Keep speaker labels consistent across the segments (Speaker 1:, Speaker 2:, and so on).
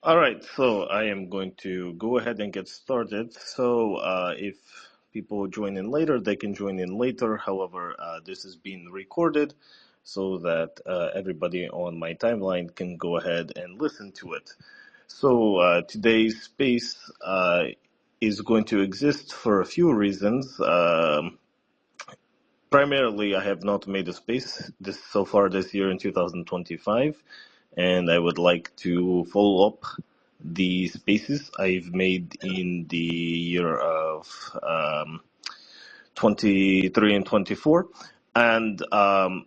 Speaker 1: All right, so I am going to go ahead and get started. So if people join in later, they can join in later. However, this is being recorded so that everybody on my timeline can go ahead and listen to it. So today's space is going to exist for a few reasons. Primarily, I have not made a space so far this year in 2025, and I would like to follow up the spaces I've made in the year of 23 and 24. And the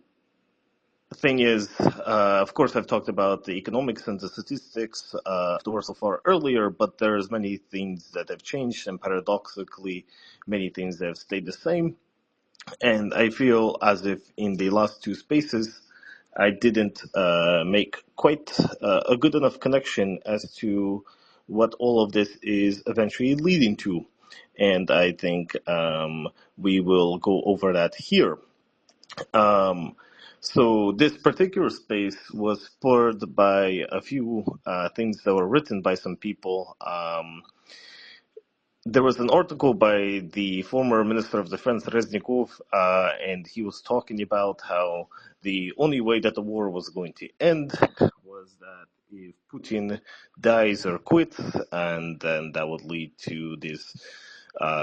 Speaker 1: thing is, of course, I've talked about the economics and the statistics so far earlier, but there's many things that have changed, and paradoxically, many things that have stayed the same. And I feel as if in the last two spaces, I didn't make quite a good enough connection as to what all of this is eventually leading to. And I think we will go over that here. Um, so this particular space was spurred by a few things that were written by some people. There was an article by the former Minister of Defense Reznikov, and he was talking about how the only way that the war was going to end was that if Putin dies or quits, and then that would lead to this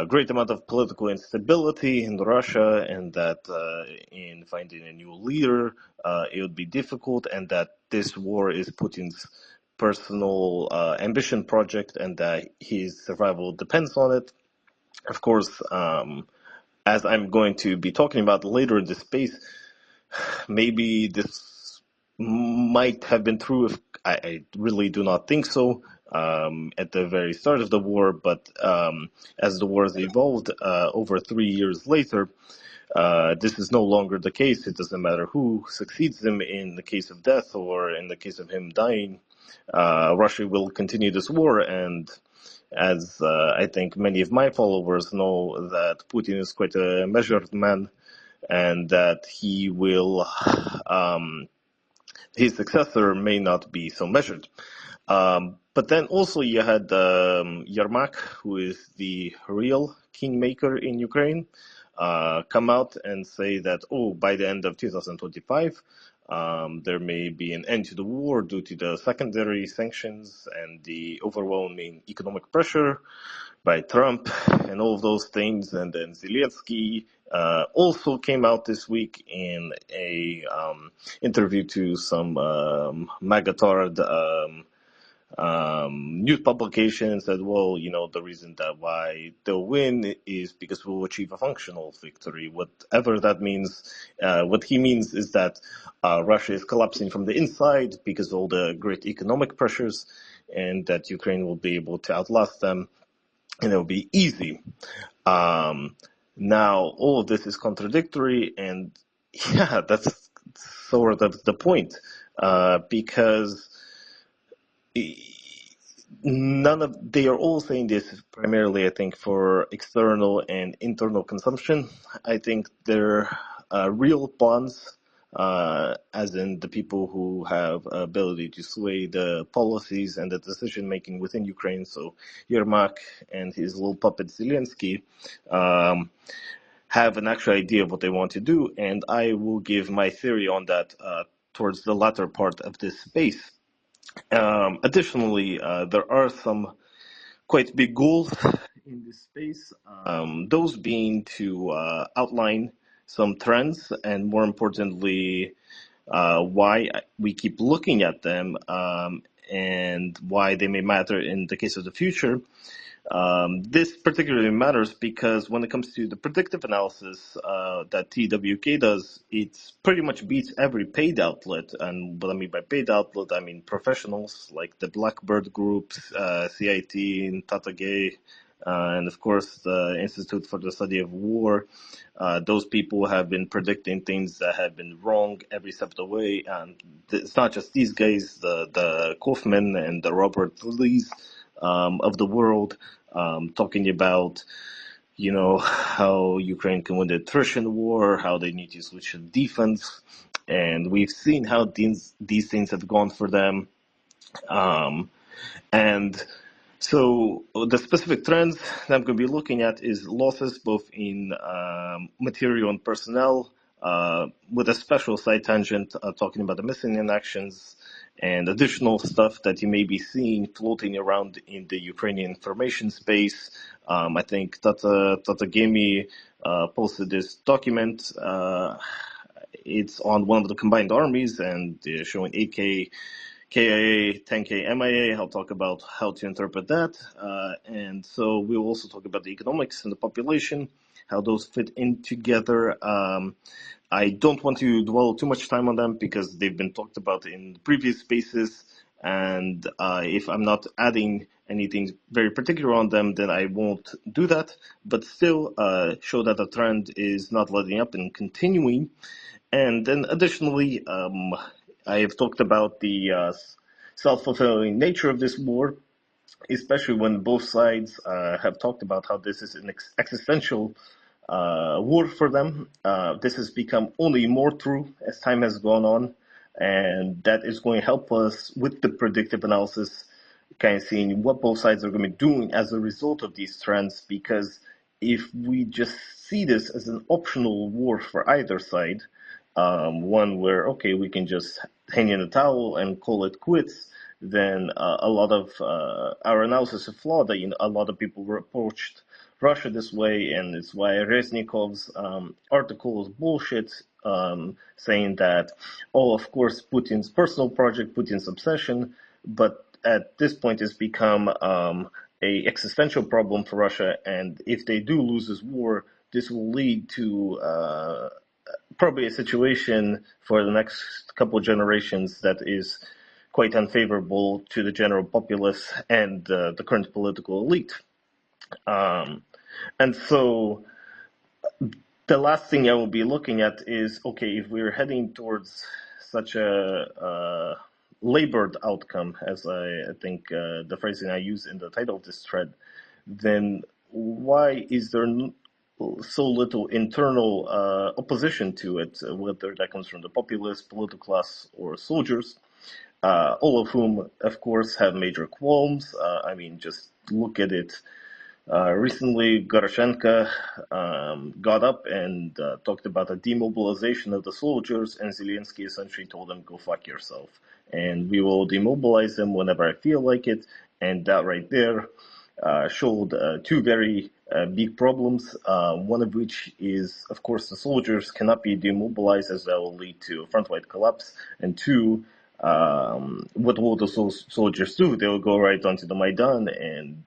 Speaker 1: great amount of political instability in Russia, and that in finding a new leader, it would be difficult, and that this war is Putin's personal ambition project, and that his survival depends on it. Of course, as I'm going to be talking about later in this space, maybe this might have been true. If I really do not think so. At the very start of the war, but as the war has evolved over 3 years later, this is no longer the case. It doesn't matter who succeeds him in the case of death or in the case of him dying. Russia will continue this war, and as I think many of my followers know, that Putin is quite a measured man, and that he will, his successor may not be so measured. But then also you had Yermak, who is the real kingmaker in Ukraine, come out and say that, oh, by the end of 2025, there may be an end to the war due to the secondary sanctions and the overwhelming economic pressure by Trump and all of those things. And then Zelensky also came out this week in a interview to some Magatard news publication and said, well, the reason that why they'll win is because we'll achieve a functional victory. Whatever that means, what he means is that Russia is collapsing from the inside because of all the great economic pressures, and that Ukraine will be able to outlast them, and it'll be easy. Now, all of this is contradictory, and yeah, that's sort of the point, because they are all saying this primarily, I think, for external and internal consumption. I think they're real pawns, as in the people who have ability to sway the policies and the decision making within Ukraine. So Yermak and his little puppet Zelensky have an actual idea of what they want to do, and I will give my theory on that towards the latter part of this space. Additionally, there are some quite big goals in this space, those being to outline some trends, and more importantly, why we keep looking at them, and why they may matter in the case of the future. This particularly matters because when it comes to the predictive analysis that TWK does, it pretty much beats every paid outlet. And what I mean by paid outlet, I mean professionals like the Blackbird groups, CIT, and TWK, and of course the Institute for the Study of War. Those people have been predicting things that have been wrong every step of the way. And it's not just these guys, the Kaufman and the Robert Lees of the world, talking about, how Ukraine can win the attrition war, how they need to switch to defense. And we've seen how these things have gone for them. And so the specific trends that I'm going to be looking at is losses both in material and personnel, with a special side tangent talking about the missing in actions and additional stuff that you may be seeing floating around in the Ukrainian information space. I think Tata Gemi posted this document. It's on one of the combined armies and showing AK, KIA, 10K, MIA. I'll talk about how to interpret that. And so we'll also talk about the economics and the population, how those fit in together. I don't want to dwell too much time on them because they've been talked about in previous spaces. And if I'm not adding anything very particular on them, then I won't do that. But still show that the trend is not letting up and continuing. And then additionally, I have talked about the self-fulfilling nature of this war, especially when both sides have talked about how this is an existential war for them. This has become only more true as time has gone on, and that is going to help us with the predictive analysis, kind of seeing what both sides are going to be doing as a result of these trends, because if we just see this as an optional war for either side, one where, okay, we can just hang in a towel and call it quits, then a lot of our analysis is flawed. A lot of people were approached Russia this way, and it's why Reznikov's article is bullshit, saying that, oh, of course, Putin's personal project, Putin's obsession, but at this point it's become a existential problem for Russia, and if they do lose this war, this will lead to probably a situation for the next couple of generations that is quite unfavorable to the general populace and the current political elite. And so the last thing I will be looking at is, okay, if we're heading towards such a labored outcome, as I think the phrasing I use in the title of this thread, then why is there so little internal opposition to it, whether that comes from the populace, political class, or soldiers, all of whom, of course, have major qualms. I mean, just look at it. Recently, Goroshenko got up and talked about a demobilization of the soldiers, and Zelensky essentially told them, go fuck yourself. And we will demobilize them whenever I feel like it. And that right there showed two very big problems, one of which is, of course, the soldiers cannot be demobilized, as that will lead to a front-wide collapse. And two, what will the soldiers do? They will go right onto the Maidan and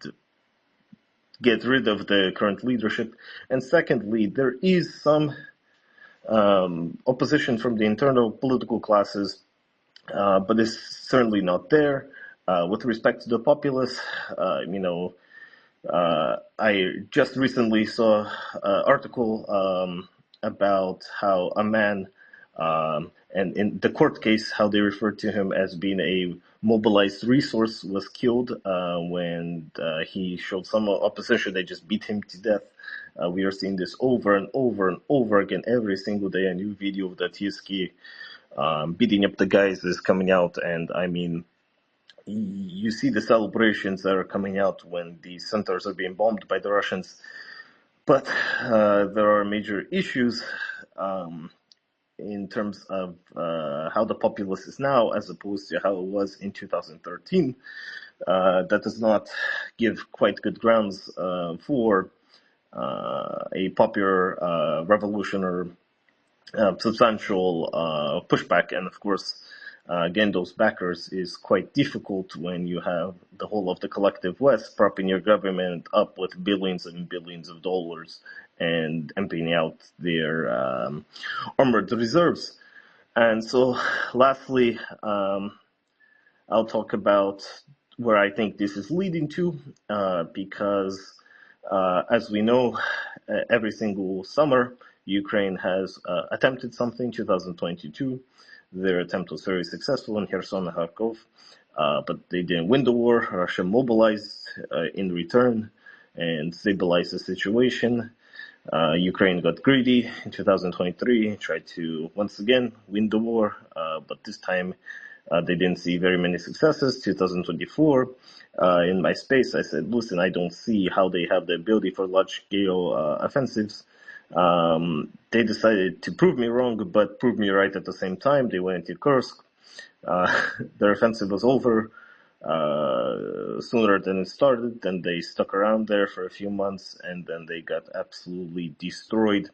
Speaker 1: get rid of the current leadership. And secondly, there is some opposition from the internal political classes, but it's certainly not there. With respect to the populace, I just recently saw an article about how a man, and in the court case, how they referred to him as being a mobilized resource, was killed when he showed some opposition. They just beat him to death. We are seeing this over and over and over again every single day. A new video of the TSK beating up the guys is coming out, and I mean, you see the celebrations that are coming out when these centers are being bombed by the Russians. But there are major issues in terms of how the populace is now as opposed to how it was in 2013. That does not give quite good grounds for a popular revolution or substantial pushback. And of course, again, those backers is quite difficult when you have the whole of the collective West propping your government up with billions and billions of dollars and emptying out their armored reserves. And so, lastly, I'll talk about where I think this is leading to, because as we know, every single summer, Ukraine has attempted something. 2022, their attempt was very successful in Kherson and Kharkov, but they didn't win the war. Russia mobilized in return and stabilized the situation. Ukraine got greedy in 2023, tried to once again win the war, but this time They didn't see very many successes. 2024, in my space, I said, listen, I don't see how they have the ability for large-scale offensives. They decided to prove me wrong, but prove me right at the same time. They went into Kursk. Their offensive was over sooner than it started. Then they stuck around there for a few months, and then they got absolutely destroyed.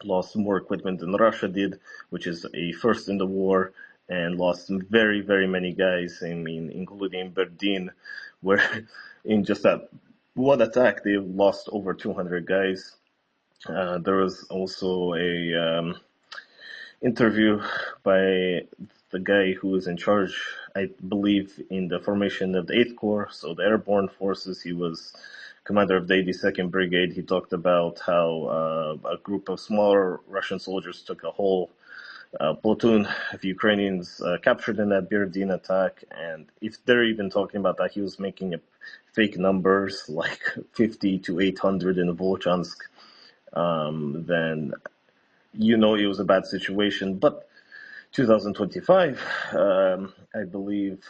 Speaker 1: Lost more equipment than Russia did, which is a first in the war, and lost very, very many guys. I mean, including Berdin, where in just that one attack they lost over 200 guys. There was also a interview by the guy who is in charge, I believe, in the formation of the 8th Corps, so the airborne forces. He was commander of the 82nd Brigade. He talked about how a group of smaller Russian soldiers took a whole platoon of Ukrainians captured in that Berdin attack. And if they're even talking about that, he was making up fake numbers like 50 to 800 in Volchansk. Then it was a bad situation. But 2025, I believe,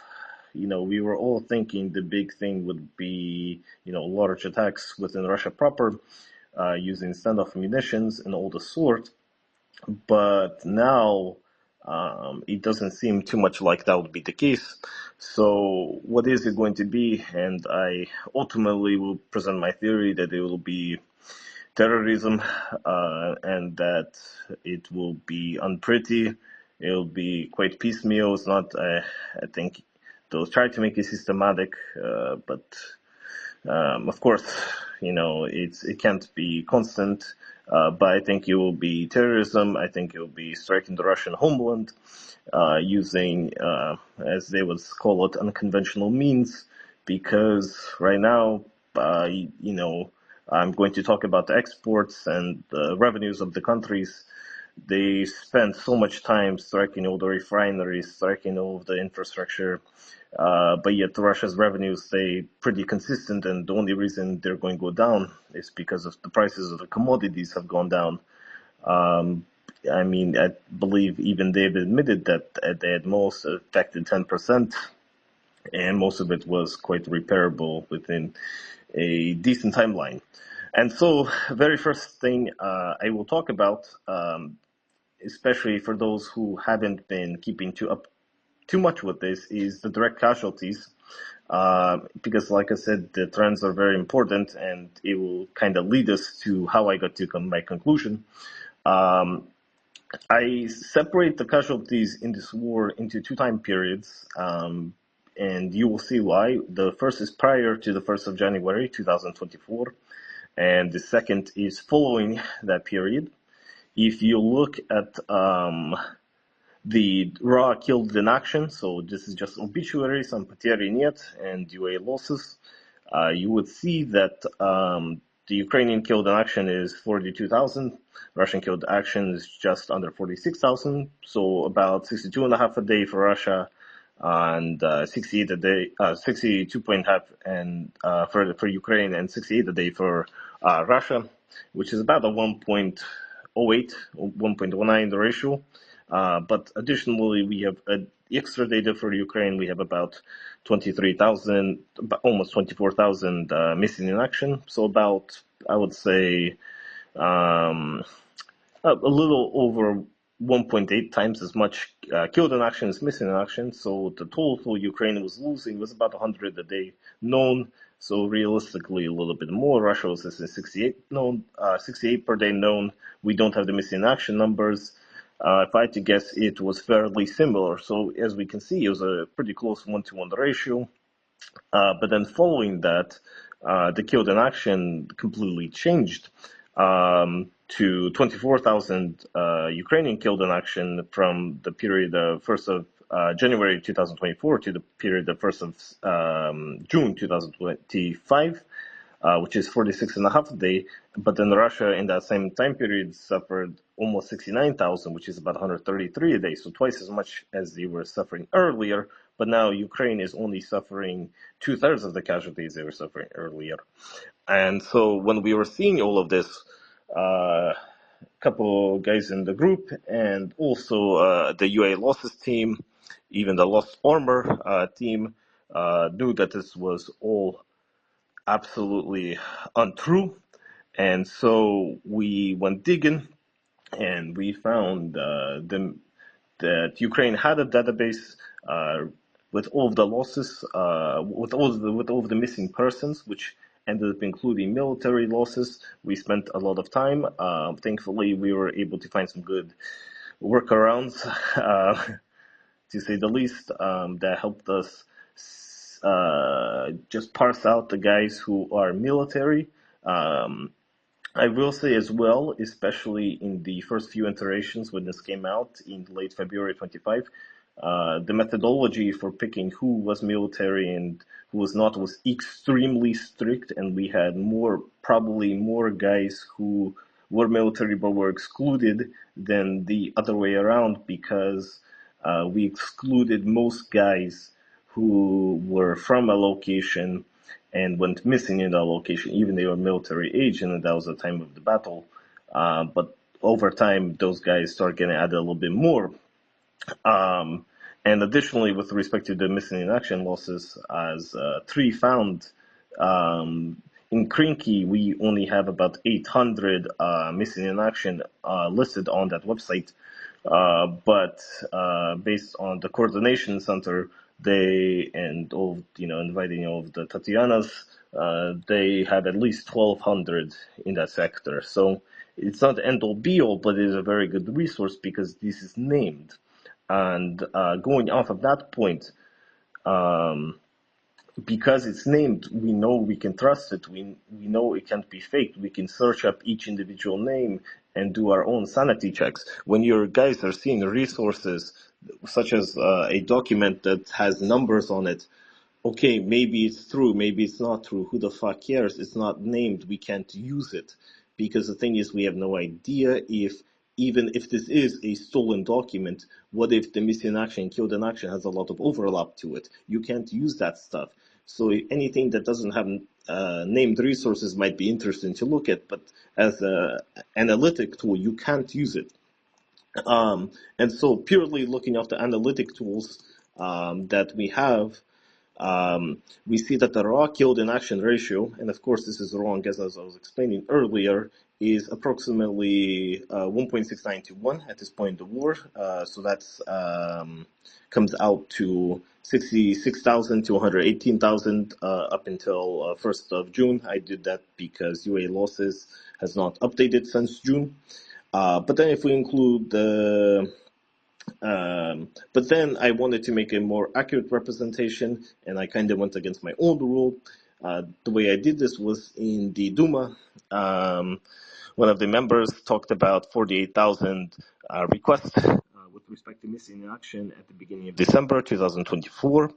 Speaker 1: we were all thinking the big thing would be, large attacks within Russia proper, using standoff munitions and all the sort. But now it doesn't seem too much like that would be the case. So what is it going to be? And I ultimately will present my theory that it will be terrorism, and that it will be unpretty. It'll be quite piecemeal. It's not, I think they'll try to make it systematic, but of course, it can't be constant. But I think it will be terrorism. I think it will be striking the Russian homeland, using, as they would call it, unconventional means. Because right now, I'm going to talk about the exports and the revenues of the countries. They spend so much time striking all the refineries, striking all of the infrastructure, but yet Russia's revenues stay pretty consistent, and the only reason they're going to go down is because of the prices of the commodities have gone down. I mean, I believe even they've admitted that they had most affected 10%, and most of it was quite repairable within a decent timeline. And so, very first thing I will talk about, especially for those who haven't been keeping too much with this, is the direct casualties. Because, like I said, the trends are very important, and it will kind of lead us to how I got to my conclusion. I separate the casualties in this war into two time periods, and you will see why. The first is prior to the 1st of January 2024, and the second is following that period. If you look at the raw killed in action, so this is just obituaries on потери нет and UA losses, you would see that the Ukrainian killed in action is 42,000, Russian killed in action is just under 46,000, so about 62 and a half a day for Russia, and 68 a day, 62.5 and for Ukraine, and 68 a day for Russia, which is about a 1.08, 1.19 ratio. But additionally, we have extra data for Ukraine. We have about 23,000, almost 24,000 missing in action. So about, I would say, a little over 1.8 times as much killed in action as missing in action. So the total Ukraine was losing was about 100 a day known. So realistically, a little bit more. Russia was at 68 known, 68 per day known. We don't have the missing in action numbers. If I had to guess, it was fairly similar. So as we can see, it was a pretty close 1-to-1 ratio. But then following that, the killed in action completely changed to 24,000 Ukrainian killed in action from the period of 1st of January 2024 to the period of 1st of June 2025. Which is 46 and a half a day. But then Russia in that same time period suffered almost 69,000, which is about 133 a day. So twice as much as they were suffering earlier. But now Ukraine is only suffering 2/3 of the casualties they were suffering earlier. And so when we were seeing all of this, a couple guys in the group and also the UA losses team, Even the Lost Armor team knew that this was all absolutely untrue. And so we went digging, and we found that Ukraine had a database uh, with all of the losses, with all of the missing persons, which ended up including military losses. We spent a lot of time. Thankfully, we were able to find some good workarounds, to say the least, that helped us just parse out the guys who are military. Um, I will say as well, especially in the first few iterations when this came out in late February 25, the methodology for picking who was military and who was not was extremely strict, and we had probably more guys who were military but were excluded than the other way around, because we excluded most guys who were from a location and went missing in that location, even they were military age, and that was the time of the battle. But over time, those guys start getting added a little bit more. Um, and additionally, with respect to the missing in action losses, as Tree found, in Krinky, we only have about 800 missing in action listed on that website. But based on the coordination center, they and all inviting all of the Tatianas, they had at least 1,200 in that sector. So it's not the end all be all, but it is a very good resource because this is named. And going off of that point, um, because it's named, we know we can trust it. We know it can't be faked. We can search up each individual name and do our own sanity checks. When your guys are seeing resources such as a document that has numbers on it, okay, maybe it's true, maybe it's not true. Who the fuck cares? It's not named. We can't use it. Because the thing is, we have no idea if, even if this is a stolen document, what if the missing action, killed in action has a lot of overlap to it? You can't use that stuff. So anything that doesn't have named resources might be interesting to look at, but as an analytic tool, you can't use it. And so purely looking at the analytic tools that we have, we see that the raw killed in action ratio, and of course this is wrong as I was explaining earlier, is approximately 1.69 to 1 at this point in the war. So that's comes out to 66,000 to 118,000 up until 1st of June. I did that because UA losses has not updated since June. But then if we include the but then I wanted to make a more accurate representation, and I kind of went against my own rule. The way I did this was in the Duma. One of the members talked about 48,000 requests with respect to missing in action at the beginning of December 2024.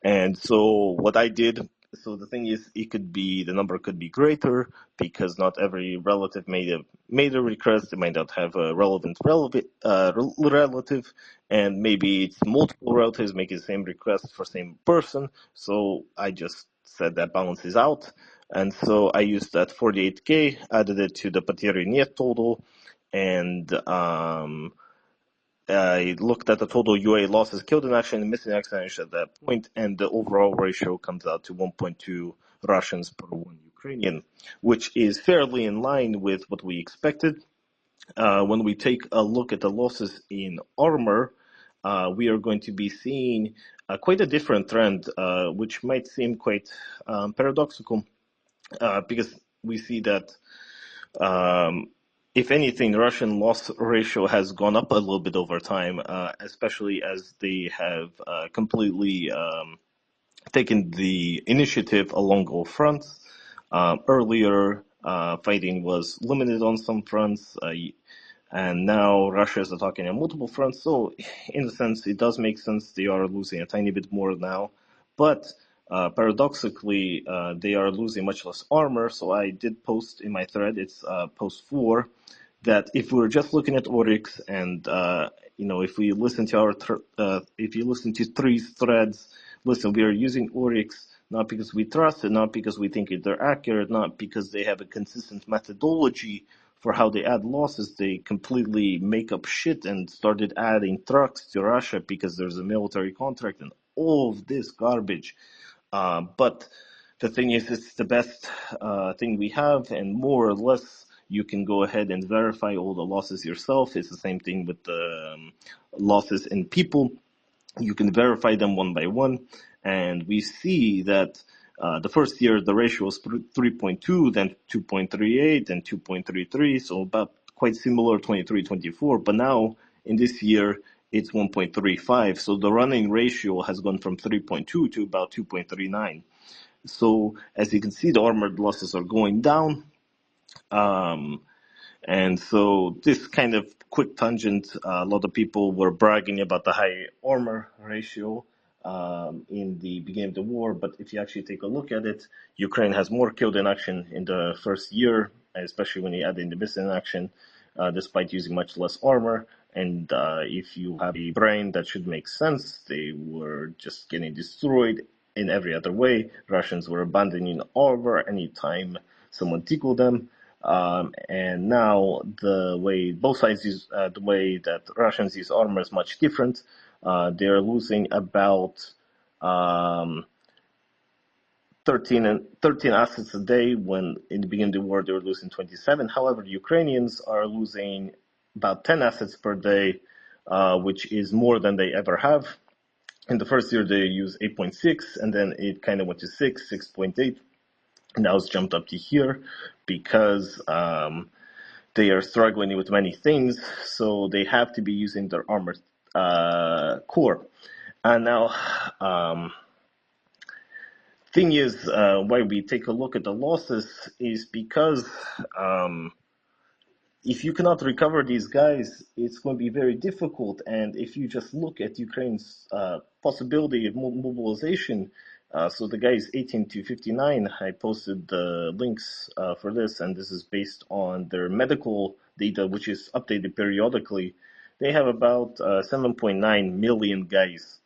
Speaker 1: And so what I did, so the thing is, the number could be greater because not every relative made a request. It might not have a relevant relative, and maybe it's multiple relatives making the same request for same person. So I just said that balances out. And so I used that 48K, added it to the Потери нет total, and I looked at the total UA losses killed in action and missing action at that point, and the overall ratio comes out to 1.2 Russians per 1 Ukrainian, which is fairly in line with what we expected. When we take a look at the losses in armor, we are going to be seeing quite a different trend, which might seem quite paradoxical, because we see that if anything, the Russian loss ratio has gone up a little bit over time, especially as they have completely taken the initiative along all fronts. Earlier, fighting was limited on some fronts, and now Russia is attacking on multiple fronts. So, in a sense, it does make sense. They are losing a tiny bit more now, but paradoxically, they are losing much less armor. So I did post in my thread, it's post 4, that if we're just looking at Oryx and if we listen to if you listen to 3's threads, listen, we are using Oryx not because we trust it, not because we think they're accurate, not because they have a consistent methodology for how they add losses, they completely make up shit and started adding trucks to Russia because there's a military contract and all of this garbage. But the thing is, it's the best thing we have, and more or less, you can go ahead and verify all the losses yourself. It's the same thing with the losses in people. You can verify them one by one, and we see that the first year the ratio was 3.2, then 2.38, and 2.33, so about quite similar 23-24. But now in this year it's 1.35, so the running ratio has gone from 3.2 to about 2.39. So as you can see, the armored losses are going down. And so this kind of quick tangent, a lot of people were bragging about the high armor ratio in the beginning of the war. But if you actually take a look at it, Ukraine has more killed in action in the first year, especially when you add in the missing action, despite using much less armor. And if you have a brain, that should make sense. They were just getting destroyed in every other way. Russians were abandoning armor anytime someone tickled them. And now the way both sides use the way that Russians use armor is much different. They're losing about 13 assets a day, when in the beginning of the war they were losing 27. However, Ukrainians are losing about 10 assets per day, which is more than they ever have. In the first year they used 8.6, and then it kind of went to 6.8. Now it's jumped up to here because they are struggling with many things, so they have to be using their armored core. And now, thing is, why we take a look at the losses is because if you cannot recover these guys, it's going to be very difficult. And if you just look at Ukraine's possibility of mobilization, so the guy is 18 to 59. I posted the links for this, and this is based on their medical data, which is updated periodically. They have about 7.9 million guys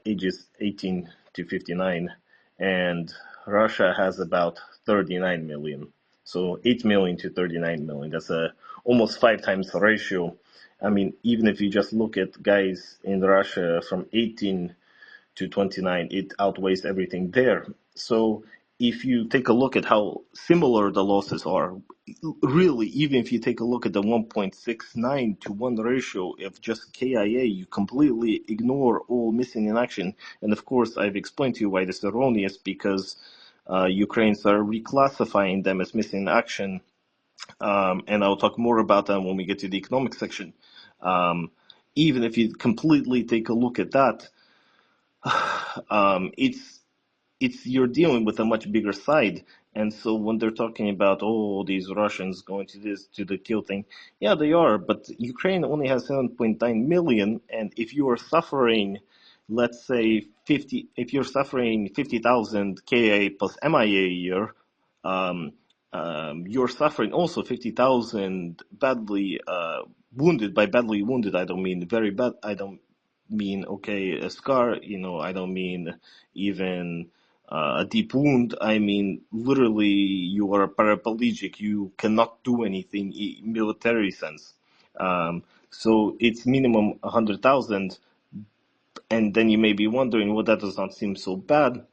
Speaker 1: ages 18 to 59, and Russia has about 39 million. So 8 million to 39 million. That's almost 5 times the ratio. I mean, even if you just look at guys in Russia from 18 to 29, it outweighs everything there. So if you take a look at how similar the losses are, really, even if you take a look at the 1.69 to 1 ratio of just KIA, you completely ignore all missing in action. And of course, I've explained to you why this is erroneous, because Ukrainians are reclassifying them as missing in action. And I'll talk more about that when we get to the economic section. Even if you completely take a look at that, it's you're dealing with a much bigger side. And so when they're talking about, oh, these Russians going to this, to the kill thing, yeah, they are, but Ukraine only has 7.9 million, and if you are suffering, let's say 50, if you're suffering 50,000 KA plus MIA a year, you're suffering also 50,000 badly wounded. By badly wounded, I don't mean very bad. I don't mean, okay, a scar, I don't mean even a deep wound. I mean, literally, you are a paraplegic. You cannot do anything in military sense. So it's minimum 100,000. And then you may be wondering, well, that does not seem so bad.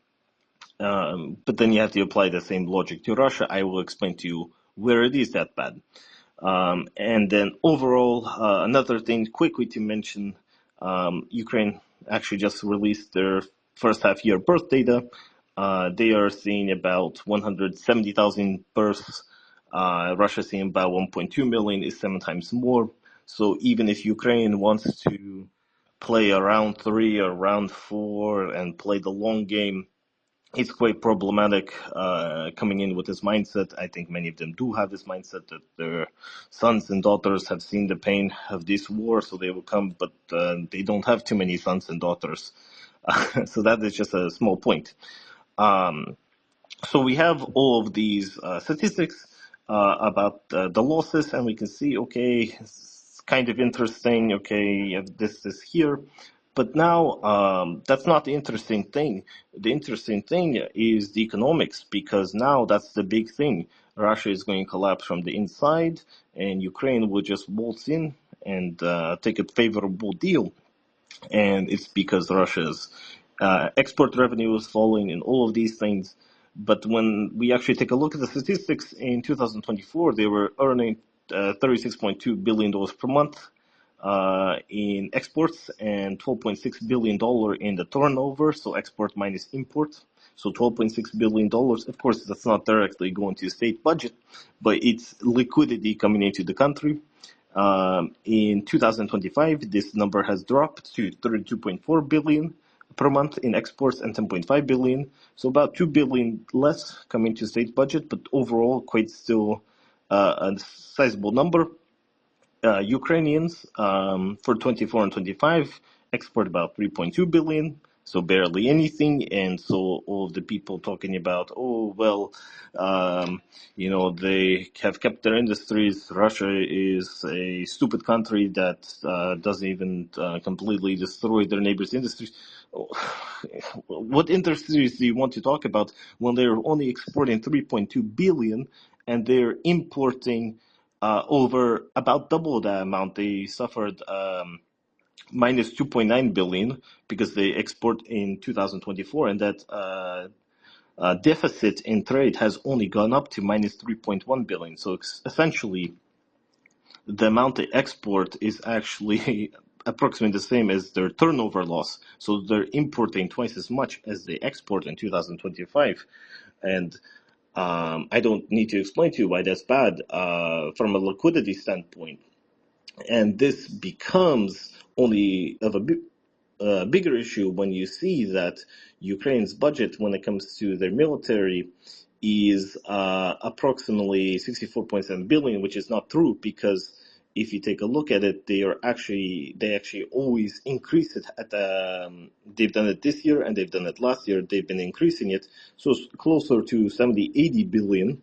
Speaker 1: But then you have to apply the same logic to Russia. I will explain to you where it is that bad. And then overall, another thing quickly to mention, Ukraine actually just released their first half year birth data. They are seeing about 170,000 births. Russia seeing about 1.2 million, is 7 times more. So even if Ukraine wants to play a round 3 or round 4 and play the long game, it's quite problematic coming in with this mindset. I think many of them do have this mindset that their sons and daughters have seen the pain of this war, so they will come, but they don't have too many sons and daughters. So that is just a small point. So we have all of these statistics about the losses, and we can see, okay, it's kind of interesting, okay, you have this here. But now, that's not the interesting thing. The interesting thing is the economics, because now that's the big thing. Russia is going to collapse from the inside, and Ukraine will just waltz in and take a favorable deal. And it's because Russia's export revenue is falling and all of these things. But when we actually take a look at the statistics in 2024, they were earning $36.2 billion per month in exports and $12.6 billion in the turnover, so export minus import. So $12.6 billion. Of course, that's not directly going to the state budget, but it's liquidity coming into the country. In 2025, this number has dropped to 32.4 billion per month in exports and 10.5 billion. So about 2 billion less coming to state budget, but overall quite still a sizable number. Ukrainians for 24 and 25 export about 3.2 billion, so barely anything. And so all of the people talking about, oh, well, they have kept their industries. Russia is a stupid country that doesn't even completely destroy their neighbors' industries. What industries do you want to talk about when they're only exporting 3.2 billion and they're importing over about double the amount? They suffered minus 2.9 billion because they export in 2024, and that deficit in trade has only gone up to minus 3.1 billion. So essentially, the amount they export is actually approximately the same as their turnover loss. So they're importing twice as much as they export in 2025. And I don't need to explain to you why that's bad from a liquidity standpoint. And this becomes only of a bigger issue when you see that Ukraine's budget, when it comes to their military, is approximately 64.7 billion, which is not true, because if you take a look at it, they actually always increase it they've done it this year and they've done it last year. They've been increasing it, so it's closer to 70-80 billion.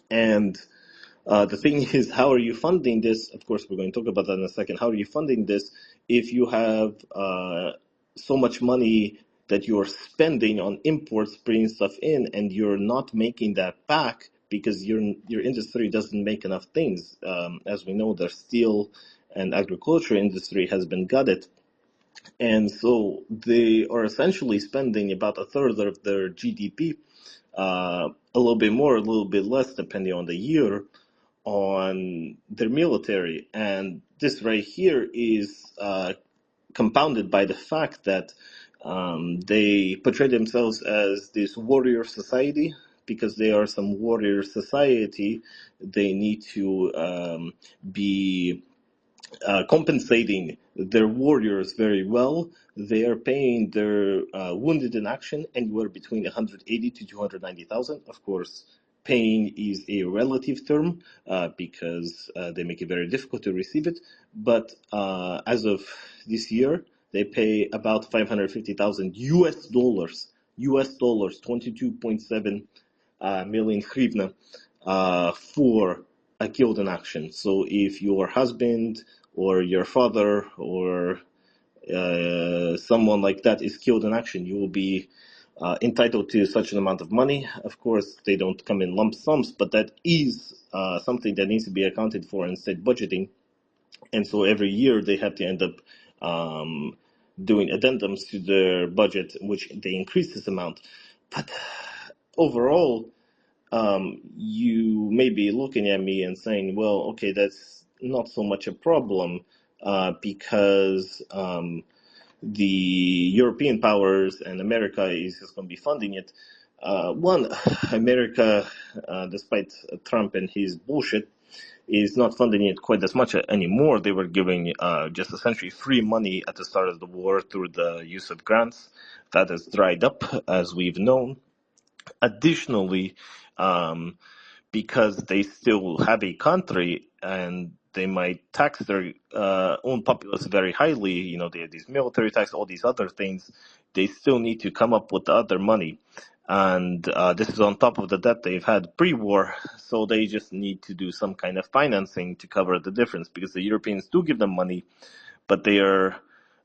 Speaker 1: And the thing is, how are you funding this? Of course, we're going to talk about that in a second. How are you funding this if you have so much money that you're spending on imports, bringing stuff in, and you're not making that back because your industry doesn't make enough things? As we know, the steel and agriculture industry has been gutted. And so they are essentially spending about a third of their GDP, a little bit more, a little bit less, depending on the year, on their military. And this right here is compounded by the fact that they portray themselves as this warrior society. Because they are some warrior society, they need to be compensating their warriors very well. They are paying their wounded in action anywhere between 180 to 290,000. Of course, paying is a relative term because they make it very difficult to receive it. But as of this year, they pay about 550,000 US dollars. US dollars, 22.7 million hryvnia for a killed in action. So if your husband or your father or someone like that is killed in action, you will be entitled to such an amount of money. Of course, they don't come in lump sums, but that is something that needs to be accounted for in state budgeting. And so every year they have to end up doing addendums to their budget, which they increase this amount. But overall, you may be looking at me and saying, well, okay, that's not so much a problem because the European powers and America is just going to be funding it. One, America, despite Trump and his bullshit, is not funding it quite as much anymore. They were giving just essentially free money at the start of the war through the use of grants. That has dried up, as we've known. Additionally, because they still have a country and they might tax their own populace very highly, they have these military tax, all these other things, they still need to come up with the other money. And this is on top of the debt they've had pre-war, so they just need to do some kind of financing to cover the difference, because the Europeans do give them money, but they are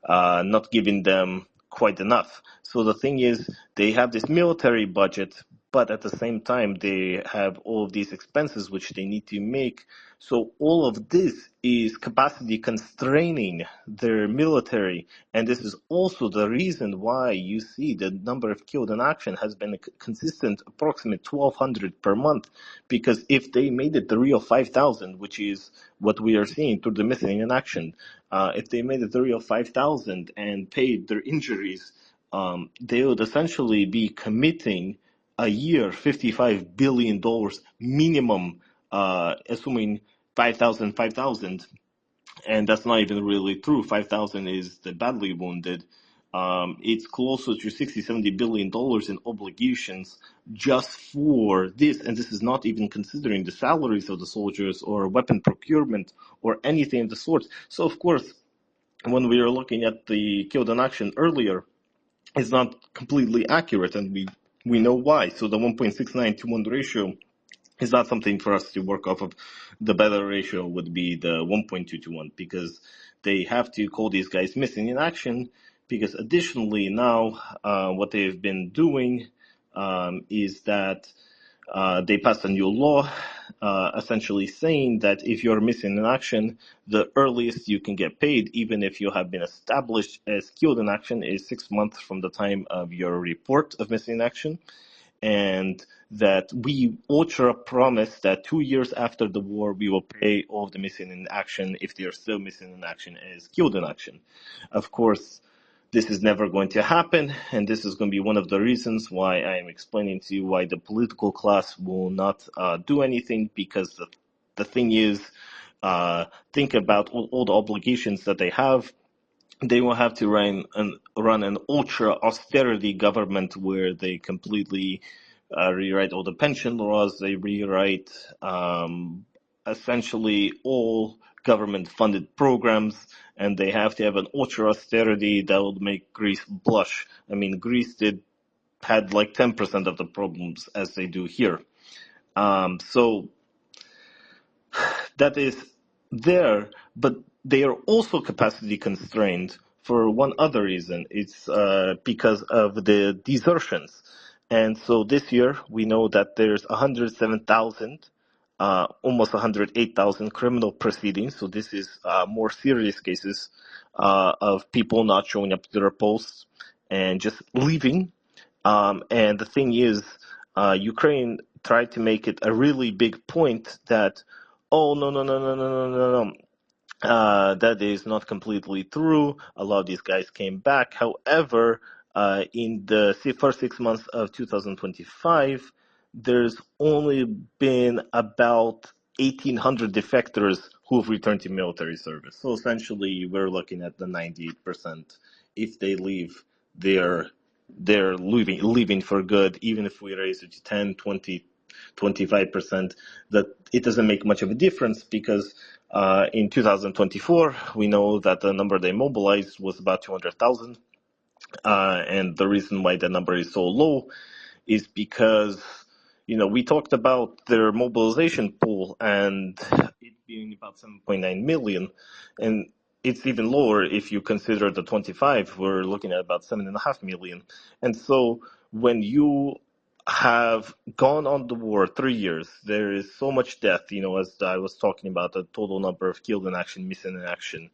Speaker 1: not giving them quite enough. So the thing is, they have this military budget, but at the same time they have all of these expenses which they need to make. So all of this is capacity constraining their military, and this is also the reason why you see the number of killed in action has been a consistent approximate 1,200 per month, because if they made it the real 5,000, which is what we are seeing through the missing in action, if they made it the real 5,000 and paid their injuries, they would essentially be committing a year $55 billion minimum, assuming 5,000, and that's not even really true. 5,000 is the badly wounded. It's closer to $60-70 billion in obligations just for this, and this is not even considering the salaries of the soldiers or weapon procurement or anything of the sort. So, of course, when we are looking at the killed in action earlier, it's not completely accurate, and we know why. So the 1.69 to 1 ratio is not something for us to work off of. The better ratio would be the 1.2 to 1, because they have to call these guys missing in action, because additionally now what they've been doing is that they passed a new law essentially saying that if you're missing in action, the earliest you can get paid, even if you have been established as killed in action, is 6 months from the time of your report of missing in action. And that we ultra promise that 2 years after the war, we will pay all of the missing in action if they are still missing in action as killed in action. Of course, this is never going to happen, and this is going to be one of the reasons why I am explaining to you why the political class will not do anything, because the thing is, think about all the obligations that they have. They will have to run an ultra austerity government where they completely rewrite all the pension laws. They rewrite essentially all government funded programs, and they have to have an ultra austerity that would make Greece blush. I mean, Greece had like 10% of the problems as they do here. So that is there, but they are also capacity constrained for one other reason. It's because of the desertions. And so this year, we know that there's 107,000, almost 108,000 criminal proceedings. So this is more serious cases of people not showing up to their posts and just leaving. And the thing is, Ukraine tried to make it a really big point that, oh, no, no, no, no, no, no, no, no. That is not completely true. A lot of these guys came back. However, in the first 6 months of 2025, there's only been about 1,800 defectors who've returned to military service. So essentially, we're looking at the 98%. If they leave, they're leaving for good. Even if we raise it to 10, 20, 25%, that it doesn't make much of a difference, because in 2024, we know that the number they mobilized was about 200,000. And the reason why the number is so low is because, we talked about their mobilization pool and it being about 7.9 million. And it's even lower if you consider the 25. We're looking at about 7.5 million. And so when you have gone on the war 3 years, there is so much death, as I was talking about, the total number of killed in action, missing in action.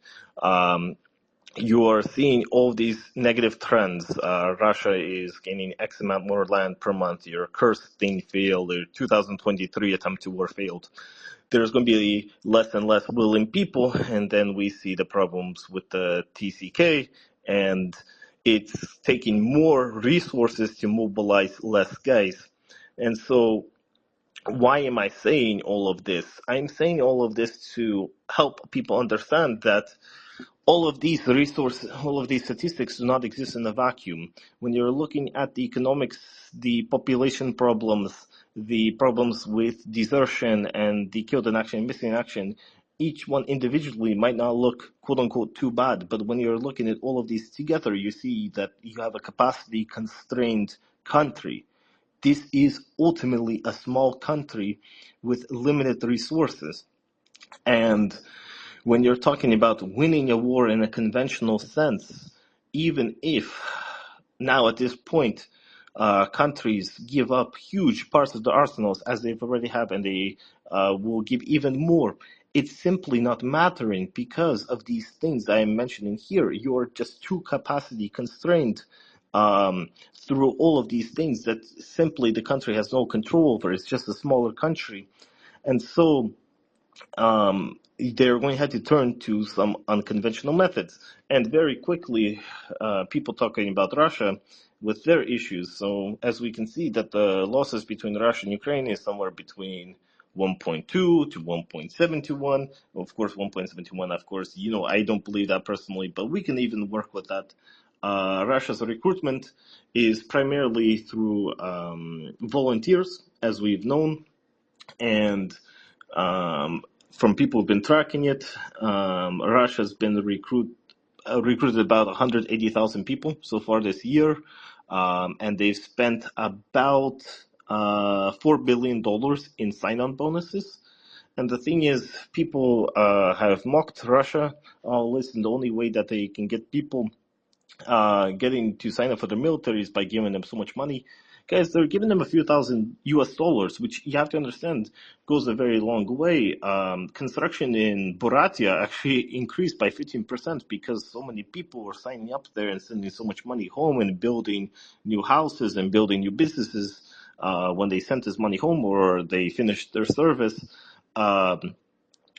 Speaker 1: You are seeing all these negative trends. Russia is gaining X amount more land per month. Your cursed thing failed. Your 2023 attempt to war failed. There's going to be less and less willing people, and then we see the problems with the TCK, and it's taking more resources to mobilize less guys. And so why am I saying all of this? I'm saying all of this to help people understand that all of these resources, all of these statistics do not exist in a vacuum. When you're looking at the economics, the population problems, the problems with desertion and the killed in action and missing in action, each one individually might not look quote unquote too bad. But when you're looking at all of these together, you see that you have a capacity constrained country. This is ultimately a small country with limited resources. And when you're talking about winning a war in a conventional sense, even if now at this point countries give up huge parts of the arsenals as they've already have, and they will give even more. It's simply not mattering because of these things I'm mentioning here. You're just too capacity constrained through all of these things that simply the country has no control over. It's just a smaller country. And so they're going to have to turn to some unconventional methods. And very quickly, people talking about Russia with their issues. So as we can see that the losses between Russia and Ukraine is somewhere between 1.2 to 1.7 to 1. Of course, 1.7 to 1, of course, I don't believe that personally, but we can even work with that. Russia's recruitment is primarily through volunteers, as we've known, and um, from people who've been tracking it, Russia's been recruited about 180,000 people so far this year, and they've spent about $4 billion in sign-on bonuses. And the thing is, people have mocked Russia. Oh, listen, the only way that they can get people getting to sign up for the military is by giving them so much money. Guys, they're giving them a few thousand US dollars, which you have to understand goes a very long way. Construction in Buratia actually increased by 15% because so many people were signing up there and sending so much money home and building new houses and building new businesses when they sent this money home or they finished their service.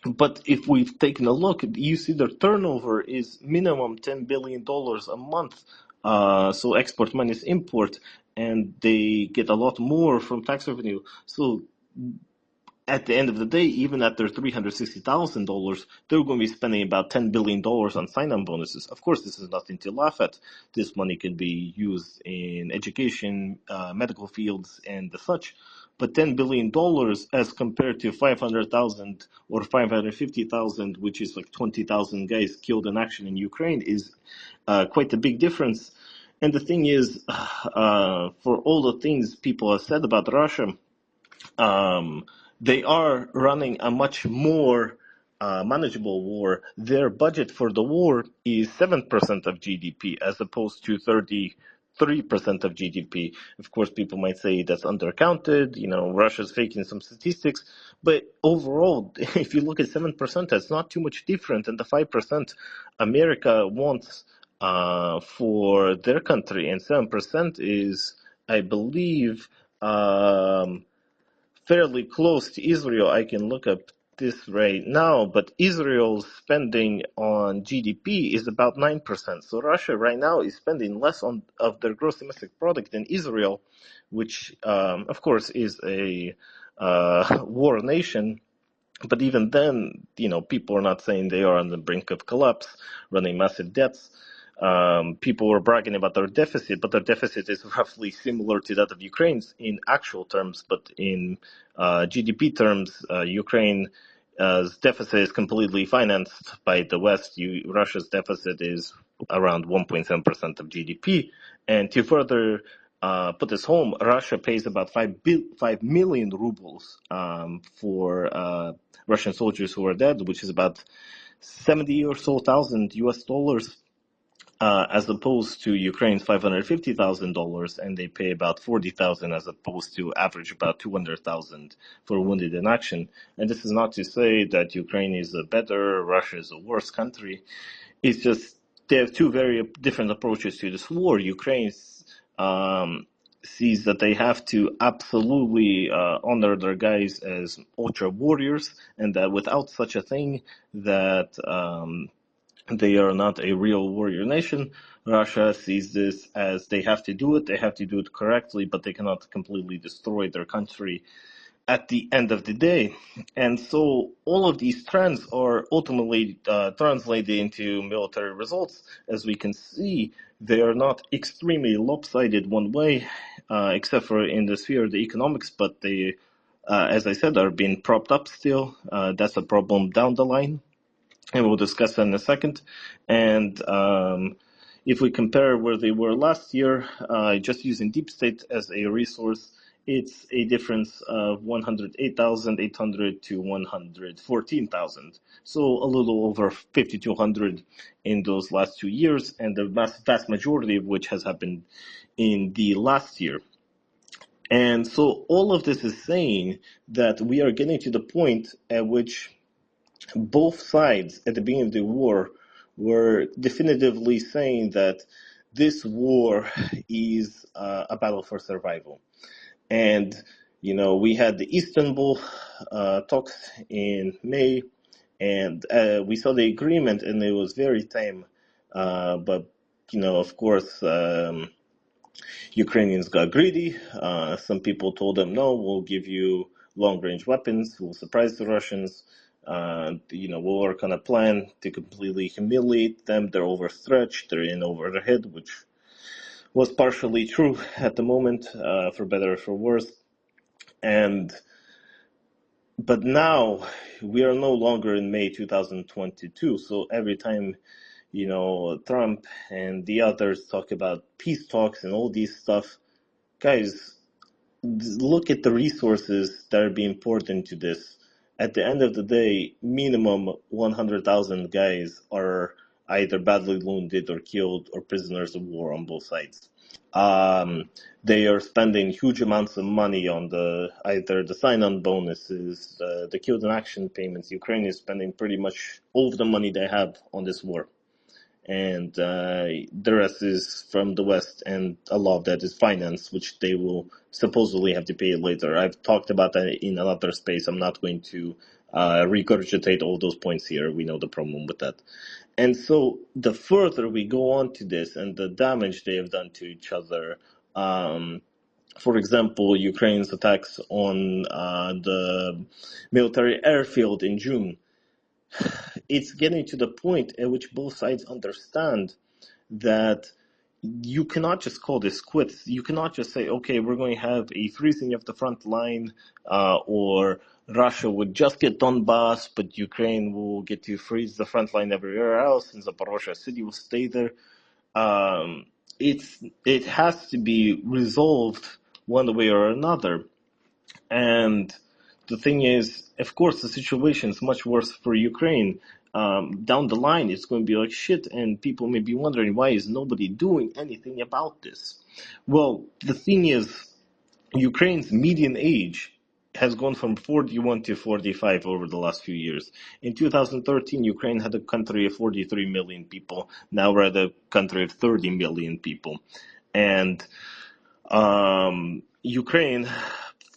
Speaker 1: But if we've taken a look, you see their turnover is minimum $10 billion a month. So export minus import, and they get a lot more from tax revenue. So at the end of the day, even at their $360,000, they're going to be spending about $10 billion on sign-on bonuses. Of course, this is nothing to laugh at. This money can be used in education, medical fields, and the such. But $10 billion as compared to 500,000 or 550,000, which is like 20,000 guys killed in action in Ukraine, is quite a big difference. And the thing is, for all the things people have said about Russia, they are running a much more manageable war. Their budget for the war is 7% of GDP as opposed to 33% of GDP. Of course, people might say that's undercounted. Russia's faking some statistics. But overall, if you look at 7%, that's not too much different than the 5% America wants for their country. And 7% is, I believe, fairly close to Israel. I can look up this right now, but Israel's spending on GDP is about 9%. So Russia right now is spending less of their gross domestic product than Israel, which of course is a war nation. But even then, people are not saying they are on the brink of collapse, running massive debts. People were bragging about their deficit, but their deficit is roughly similar to that of Ukraine's in actual terms. But in GDP terms, Ukraine's deficit is completely financed by the West. Russia's deficit is around 1.7% of GDP. And to further put this home, Russia pays about 5 million rubles for Russian soldiers who are dead, which is about 70 or so thousand US dollars. As opposed to Ukraine's $550,000, and they pay about 40,000 as opposed to average about 200,000 for wounded in action. And this is not to say that Ukraine is a better, Russia is a worse country. It's just they have two very different approaches to this war. Ukraine sees that they have to absolutely honor their guys as ultra warriors, and that without such a thing, that they are not a real warrior nation. Russia sees this as they have to do it correctly, but they cannot completely destroy their country at the end of the day. And so all of these trends are ultimately translated into military results. As we can see, they are not extremely lopsided one way, except for in the sphere of the economics, but they, as I said, are being propped up still. That's a problem down the line, and we'll discuss that in a second. And if we compare where they were last year, just using Deep State as a resource, it's a difference of 108,800 to 114,000. So a little over 5,200 in those last 2 years, and the vast majority of which has happened in the last year. And so all of this is saying that we are getting to the point at which both sides at the beginning of the war were definitively saying that this war is a battle for survival. And, we had the Istanbul talks in May, and we saw the agreement, and it was very tame. But, of course, Ukrainians got greedy. Some people told them, no, we'll give you long-range weapons. We'll surprise the Russians. We'll work on a plan to completely humiliate them. They're overstretched. They're in over their head, which was partially true at the moment, for better or for worse. But now we are no longer in May 2022. So every time, Trump and the others talk about peace talks and all these stuff, guys, look at the resources that are being poured into this. At the end of the day, minimum 100,000 guys are either badly wounded or killed or prisoners of war on both sides. They are spending huge amounts of money on either the sign-on bonuses, the killed in action payments. Ukraine is spending pretty much all of the money they have on this war. And the rest is from the West, and a lot of that is finance, which they will supposedly have to pay later. I've talked about that in another space. I'm not going to regurgitate all those points here. We know the problem with that. And so the further we go on to this and the damage they have done to each other, for example, Ukraine's attacks on the military airfield in June, it's getting to the point at which both sides understand that you cannot just call this quits. You cannot just say, okay, we're going to have a freezing of the front line, or Russia would just get Donbass, but Ukraine will get to freeze the front line everywhere else, and Zaporozhye city will stay there. It has to be resolved one way or another. And the thing is, of course, the situation is much worse for Ukraine. Down the line, it's going to be like shit, and people may be wondering, why is nobody doing anything about this? Well, the thing is, Ukraine's median age has gone from 41 to 45 over the last few years. In 2013, Ukraine had a country of 43 million people. Now we're at a country of 30 million people. And Ukraine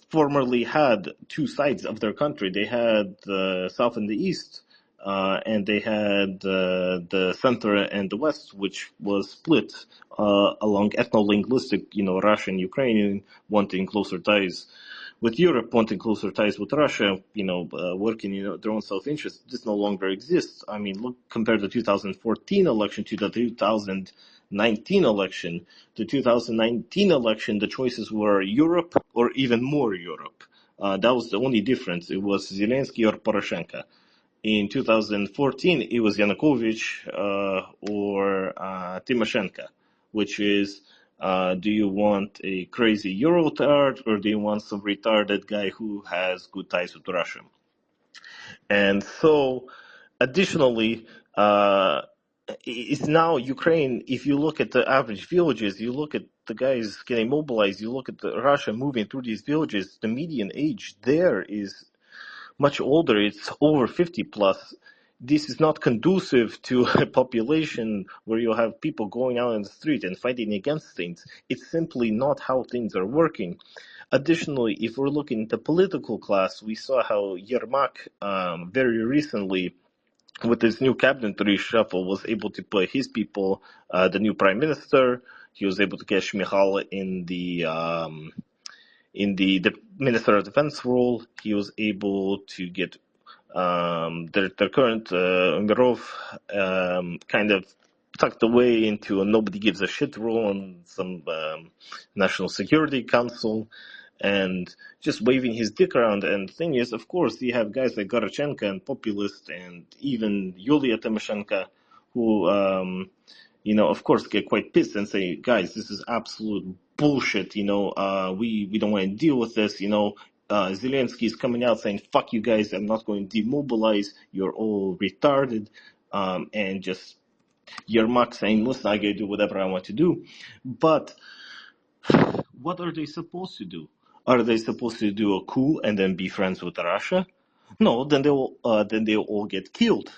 Speaker 1: formerly had two sides of their country. They had the south and the east, and they had the center and the west, which was split along ethno-linguistic, Russian, Ukrainian, wanting closer ties with Europe, wanting closer ties with Russia, working their own self-interest. This no longer exists. I mean, look, compare the 2014 election to the 2019 election. The 2019 election, the choices were Europe or even more Europe. That was the only difference. It was Zelensky or Poroshenko. In 2014, it was Yanukovych or Tymoshenko, which is, do you want a crazy Eurotard or do you want some retarded guy who has good ties with Russia? And so, additionally, it's now Ukraine. If you look at the average villages, you look at the guys getting mobilized, you look at Russia moving through these villages, the median age there is much older. It's over 50 plus. This is not conducive to a population where you have people going out in the street and fighting against things. It's simply not how things are working. Additionally, if we're looking at the political class, we saw how Yermak very recently, with his new cabinet reshuffle, was able to put his people, the new prime minister. He was able to get Shmihal in the Minister of Defense role. He was able to get their current Mirov kind of tucked away into a nobody gives a shit role on some National Security Council, and just waving his dick around. And the thing is, of course, you have guys like Gorochenko and Populist and even Yulia Tymoshenko who of course, get quite pissed and say, guys, this is absolute bullshit. We don't want to deal with this. Zelensky is coming out saying, fuck you guys, I'm not going to demobilize. You're all retarded. And just Yermak saying, listen, I gotta do whatever I want to do. But what are they supposed to do? Are they supposed to do a coup and then be friends with Russia? No, then they'll all get killed.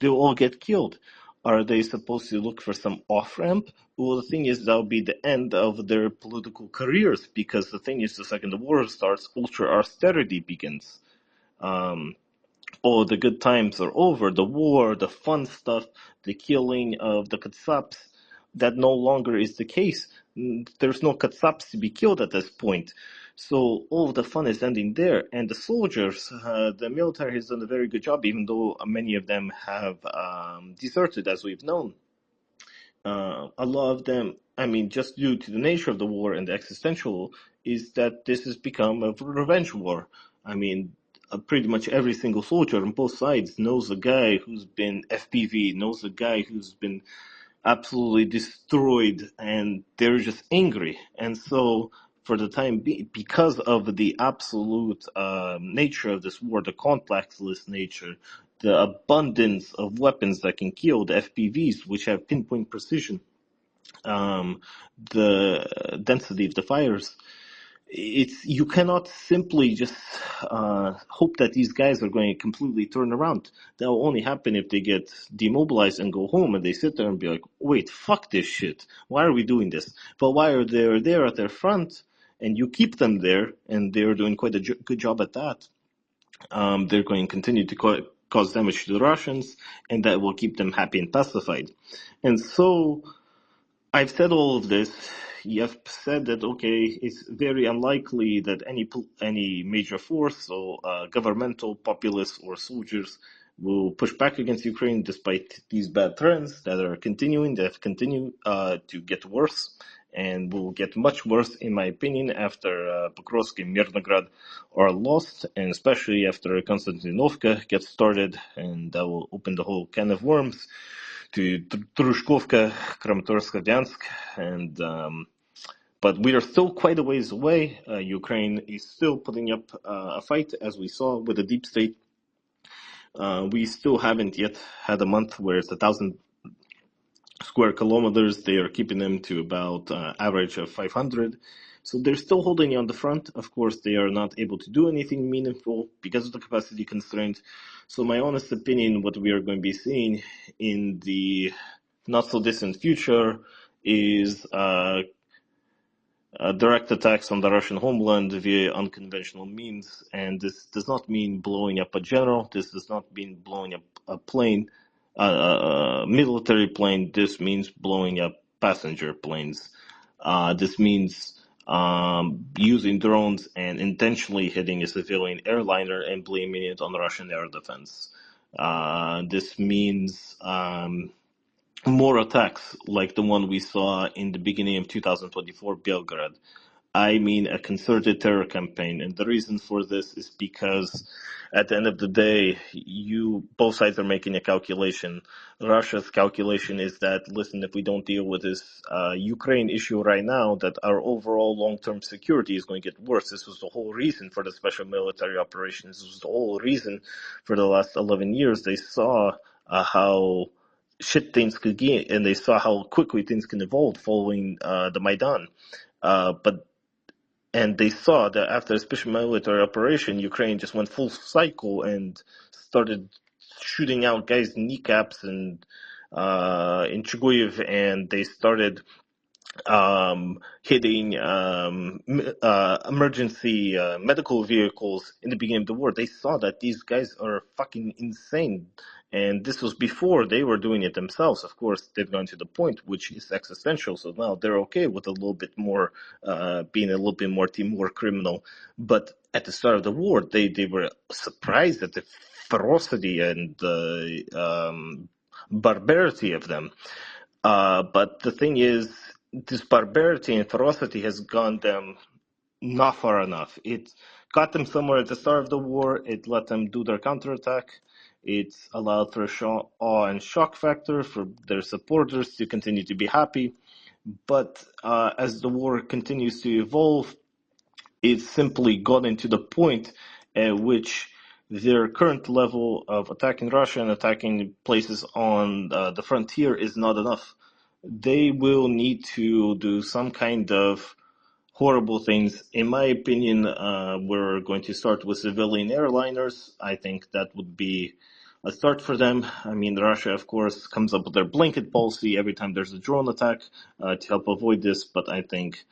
Speaker 1: They'll all get killed. Are they supposed to look for some off ramp? Well, the thing is, that'll be the end of their political careers, because the thing is, the second the war starts, ultra austerity begins. Um, all the good times are over. The war, the fun stuff, the killing of the Katsaps, that no longer is the case. There's no Katsaps to be killed at this point. So all of the fun is ending there. And the soldiers, the military has done a very good job, even though many of them have deserted, as we've known. A lot of them, I mean, just due to the nature of the war and the existential, is that this has become a revenge war. I mean, pretty much every single soldier on both sides knows a guy who's been FPV, knows a guy who's been absolutely destroyed, and they're just angry. And so, for the time being, because of the absolute nature of this war, the contactless nature, the abundance of weapons that can kill, the FPVs, which have pinpoint precision, the density of the fires, you cannot simply just hope that these guys are going to completely turn around. That will only happen if they get demobilized and go home and they sit there and be like, wait, fuck this shit. Why are we doing this? But while they're there at their front and you keep them there, and they're doing quite a good job at that, they're going to continue to cause damage to the Russians, and that will keep them happy and pacified. And so I've said all of this. You've said that, okay, it's very unlikely that any major force, so governmental, populace, or soldiers, will push back against Ukraine despite these bad trends that are continuing, that continue to get worse, and will get much worse, in my opinion, after Pokrovsk and Mirnograd are lost, and especially after Konstantinovka gets started, and that will open the whole can of worms to Trushkovka, Kramatorsk, Lyansk, and but we are still quite a ways away. Ukraine is still putting up a fight, as we saw with the deep state. We still haven't yet had a month where it's 1,000 square kilometers. They are keeping them to about average of 500. So they're still holding on the front. Of course, they are not able to do anything meaningful because of the capacity constraint. So my honest opinion, what we are going to be seeing in the not so distant future is direct attacks on the Russian homeland via unconventional means. And this does not mean blowing up a general. This does not mean blowing up a plane, a military plane. This means blowing up passenger planes. This means using drones and intentionally hitting a civilian airliner and blaming it on Russian air defense. This means more attacks like the one we saw in the beginning of 2024 Belgrade. I mean a concerted terror campaign, and the reason for this is because at the end of the day, both sides are making a calculation. Russia's calculation is that, listen, if we don't deal with this Ukraine issue right now, that our overall long-term security is going to get worse. This was the whole reason for the special military operations. This was the whole reason for the last 11 years. They saw how shit things could get, and they saw how quickly things can evolve following the Maidan. And they saw that after a special military operation, Ukraine just went full cycle and started shooting out guys' kneecaps and in Chuguyev, and they started hitting emergency medical vehicles in the beginning of the war. They saw that these guys are fucking insane. And this was before they were doing it themselves. Of course, they've gone to the point which is existential. So now they're okay with a little bit more, being a little bit more Timur criminal. But at the start of the war, they were surprised at the ferocity and the barbarity of them. But the thing is, this barbarity and ferocity has gone them not far enough. It got them somewhere at the start of the war. It let them do their counterattack. It's allowed for a awe and shock factor for their supporters to continue to be happy. But as the war continues to evolve, it's simply gotten to the point at which their current level of attacking Russia and attacking places on the frontier is not enough. They will need to do some kind of horrible things. In my opinion, we're going to start with civilian airliners. I think that would be a start for them. I mean, Russia, of course, comes up with their blanket policy every time there's a drone attack to help avoid this, but I think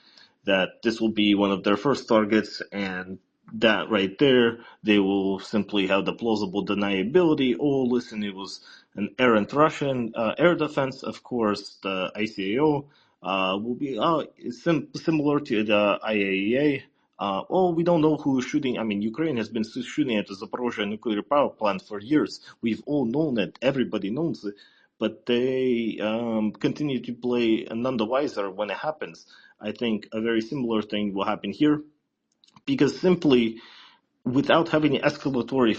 Speaker 1: that this will be one of their first targets, and that right there, they will simply have the plausible deniability. Oh, listen, it was an errant Russian air defense. Of course, the ICAO will be similar to the IAEA. Oh, we don't know who's shooting. I mean, Ukraine has been shooting at the Zaporozhye nuclear power plant for years. We've all known it. Everybody knows it. But they continue to play none the wiser when it happens. I think a very similar thing will happen here because simply without having an escalatory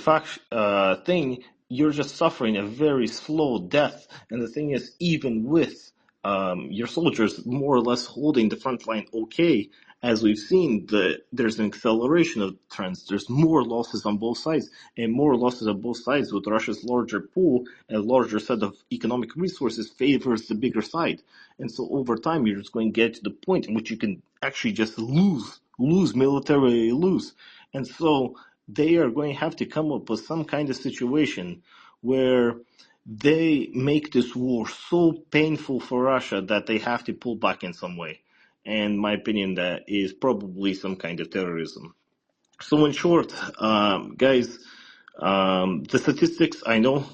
Speaker 1: thing, you're just suffering a very slow death. And the thing is, even with your soldiers more or less holding the front line okay, as we've seen, there's an acceleration of trends. There's more losses on both sides, and more losses on both sides with Russia's larger pool and larger set of economic resources favors the bigger side. And so over time, you're just going to get to the point in which you can actually just militarily lose. And so they are going to have to come up with some kind of situation where they make this war so painful for Russia that they have to pull back in some way. And my opinion, that is probably some kind of terrorism. So in short, guys, the statistics I know,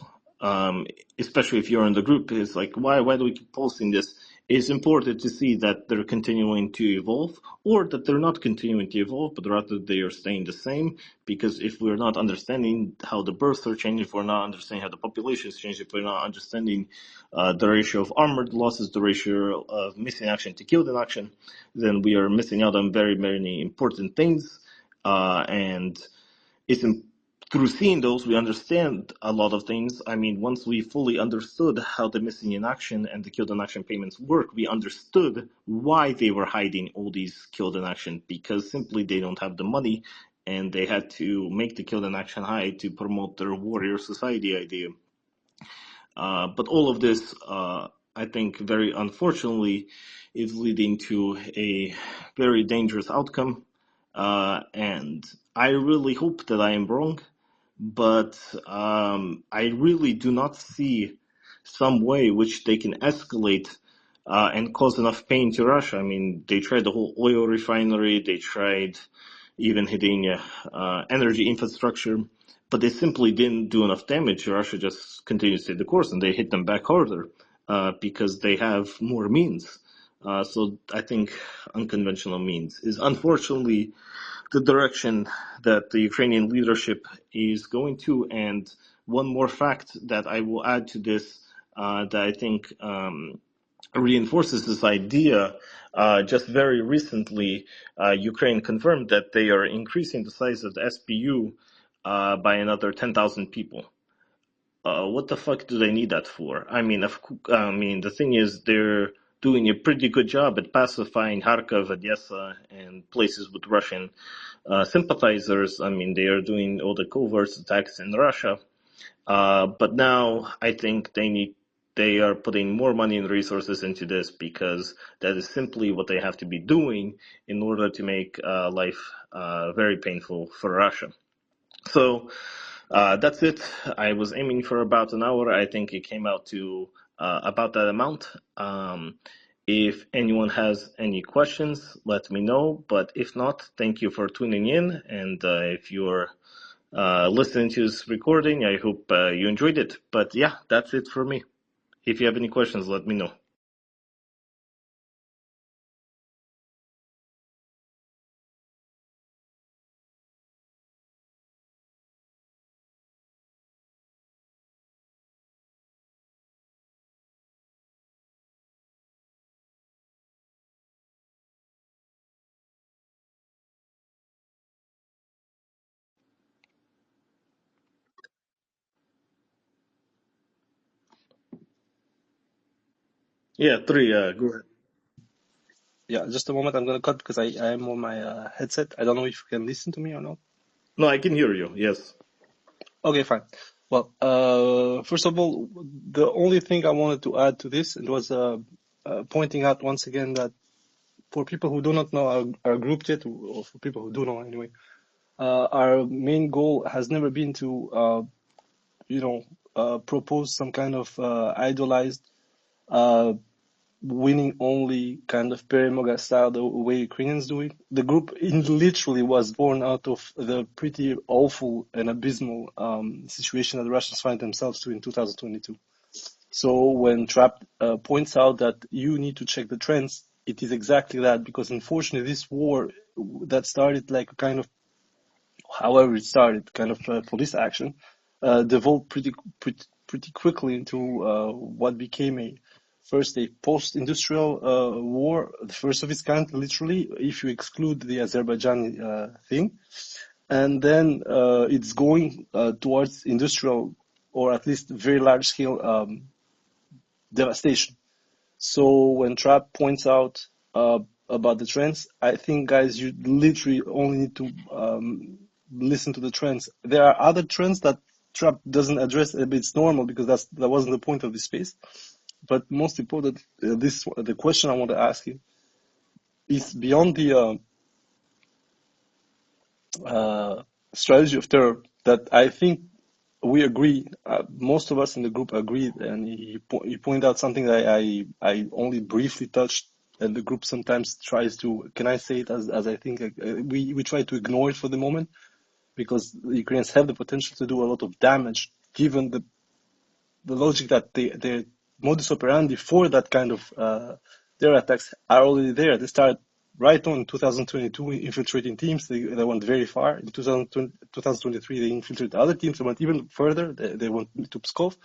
Speaker 1: especially if you're in the group, is like why do we keep posting this? It's important to see that they're continuing to evolve, or that they're not continuing to evolve, but rather they are staying the same. Because if we're not understanding how the births are changing, if we're not understanding how the population is changing, if we're not understanding the ratio of armored losses, the ratio of missing action to killed in action, then we are missing out on very many important things. And it's through seeing those, we understand a lot of things. I mean, once we fully understood how the missing in action and the killed in action payments work, we understood why they were hiding all these killed in action, because simply they don't have the money and they had to make the killed in action high to promote their warrior society idea. But all of this, I think, very unfortunately, is leading to a very dangerous outcome. And I really hope that I am wrong, but I really do not see some way which they can escalate and cause enough pain to Russia. I mean, they tried the whole oil refinery, they tried even hitting energy infrastructure, but they simply didn't do enough damage. Russia just continued to stay the course, and they hit them back harder because they have more means. So I think unconventional means is unfortunately the direction that the Ukrainian leadership is going to. And one more fact that I will add to this that I think reinforces this idea. Just very recently, Ukraine confirmed that they are increasing the size of the SPU by another 10,000 people. What the fuck do they need that for? I mean, the thing is, they're doing a pretty good job at pacifying Kharkov, Odessa, and places with Russian sympathizers. I mean, they are doing all the covert attacks in Russia. But now I think they are putting more money and resources into this because that is simply what they have to be doing in order to make life very painful for Russia. So that's it. I was aiming for about an hour. I think it came out to about that amount. If anyone has any questions, let me know. But if not, thank you for tuning in. And if you're listening to this recording, I hope you enjoyed it. But yeah, that's it for me. If you have any questions, let me know. Yeah, three. Go ahead.
Speaker 2: Yeah, just a moment. I'm gonna cut because I am on my headset. I don't know if you can listen to me or not.
Speaker 1: No, I can hear you. Yes.
Speaker 2: Okay, fine. Well, first of all, the only thing I wanted to add to this it was pointing out once again that for people who do not know our group yet, or for people who do know anyway, our main goal has never been to, propose some kind of idolized, uh, winning only kind of Perimoga style, the way Ukrainians do it. The group literally was born out of the pretty awful and abysmal situation that the Russians find themselves to in 2022. So when Trap points out that you need to check the trends, it is exactly that, because unfortunately this war that started like a kind of, however it started, kind of police action, devolved pretty quickly into what became first a post-industrial war, the first of its kind, literally, if you exclude the Azerbaijani thing, and then it's going towards industrial or at least very large-scale devastation. So when Trap points out about the trends, I think, guys, you literally only need to listen to the trends. There are other trends that Trap doesn't address. It's normal because that wasn't the point of this space. But most important, the question I want to ask you is beyond the strategy of terror that I think we agree. Most of us in the group agreed, and he pointed out something that I only briefly touched, and the group sometimes tries to. Can I say it as I think we try to ignore it for the moment because the Ukrainians have the potential to do a lot of damage given the logic that their modus operandi for that kind of their attacks are already there. They start right on in 2022 infiltrating teams. They went very far. In 2023, they infiltrated other teams. They went even further. They went to Pskov.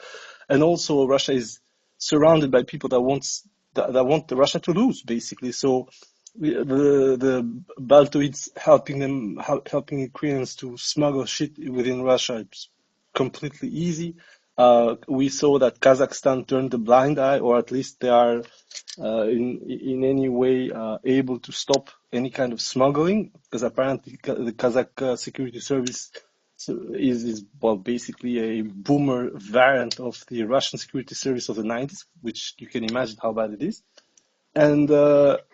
Speaker 2: And also, Russia is surrounded by people that want Russia to lose, basically. So the Baltoids helping Ukrainians to smuggle shit within Russia. It's completely easy. We saw that Kazakhstan turned a blind eye, or at least they are in any way able to stop any kind of smuggling, because apparently the Kazakh security service is well basically a boomer variant of the Russian security service of the 90s, which you can imagine how bad it is. And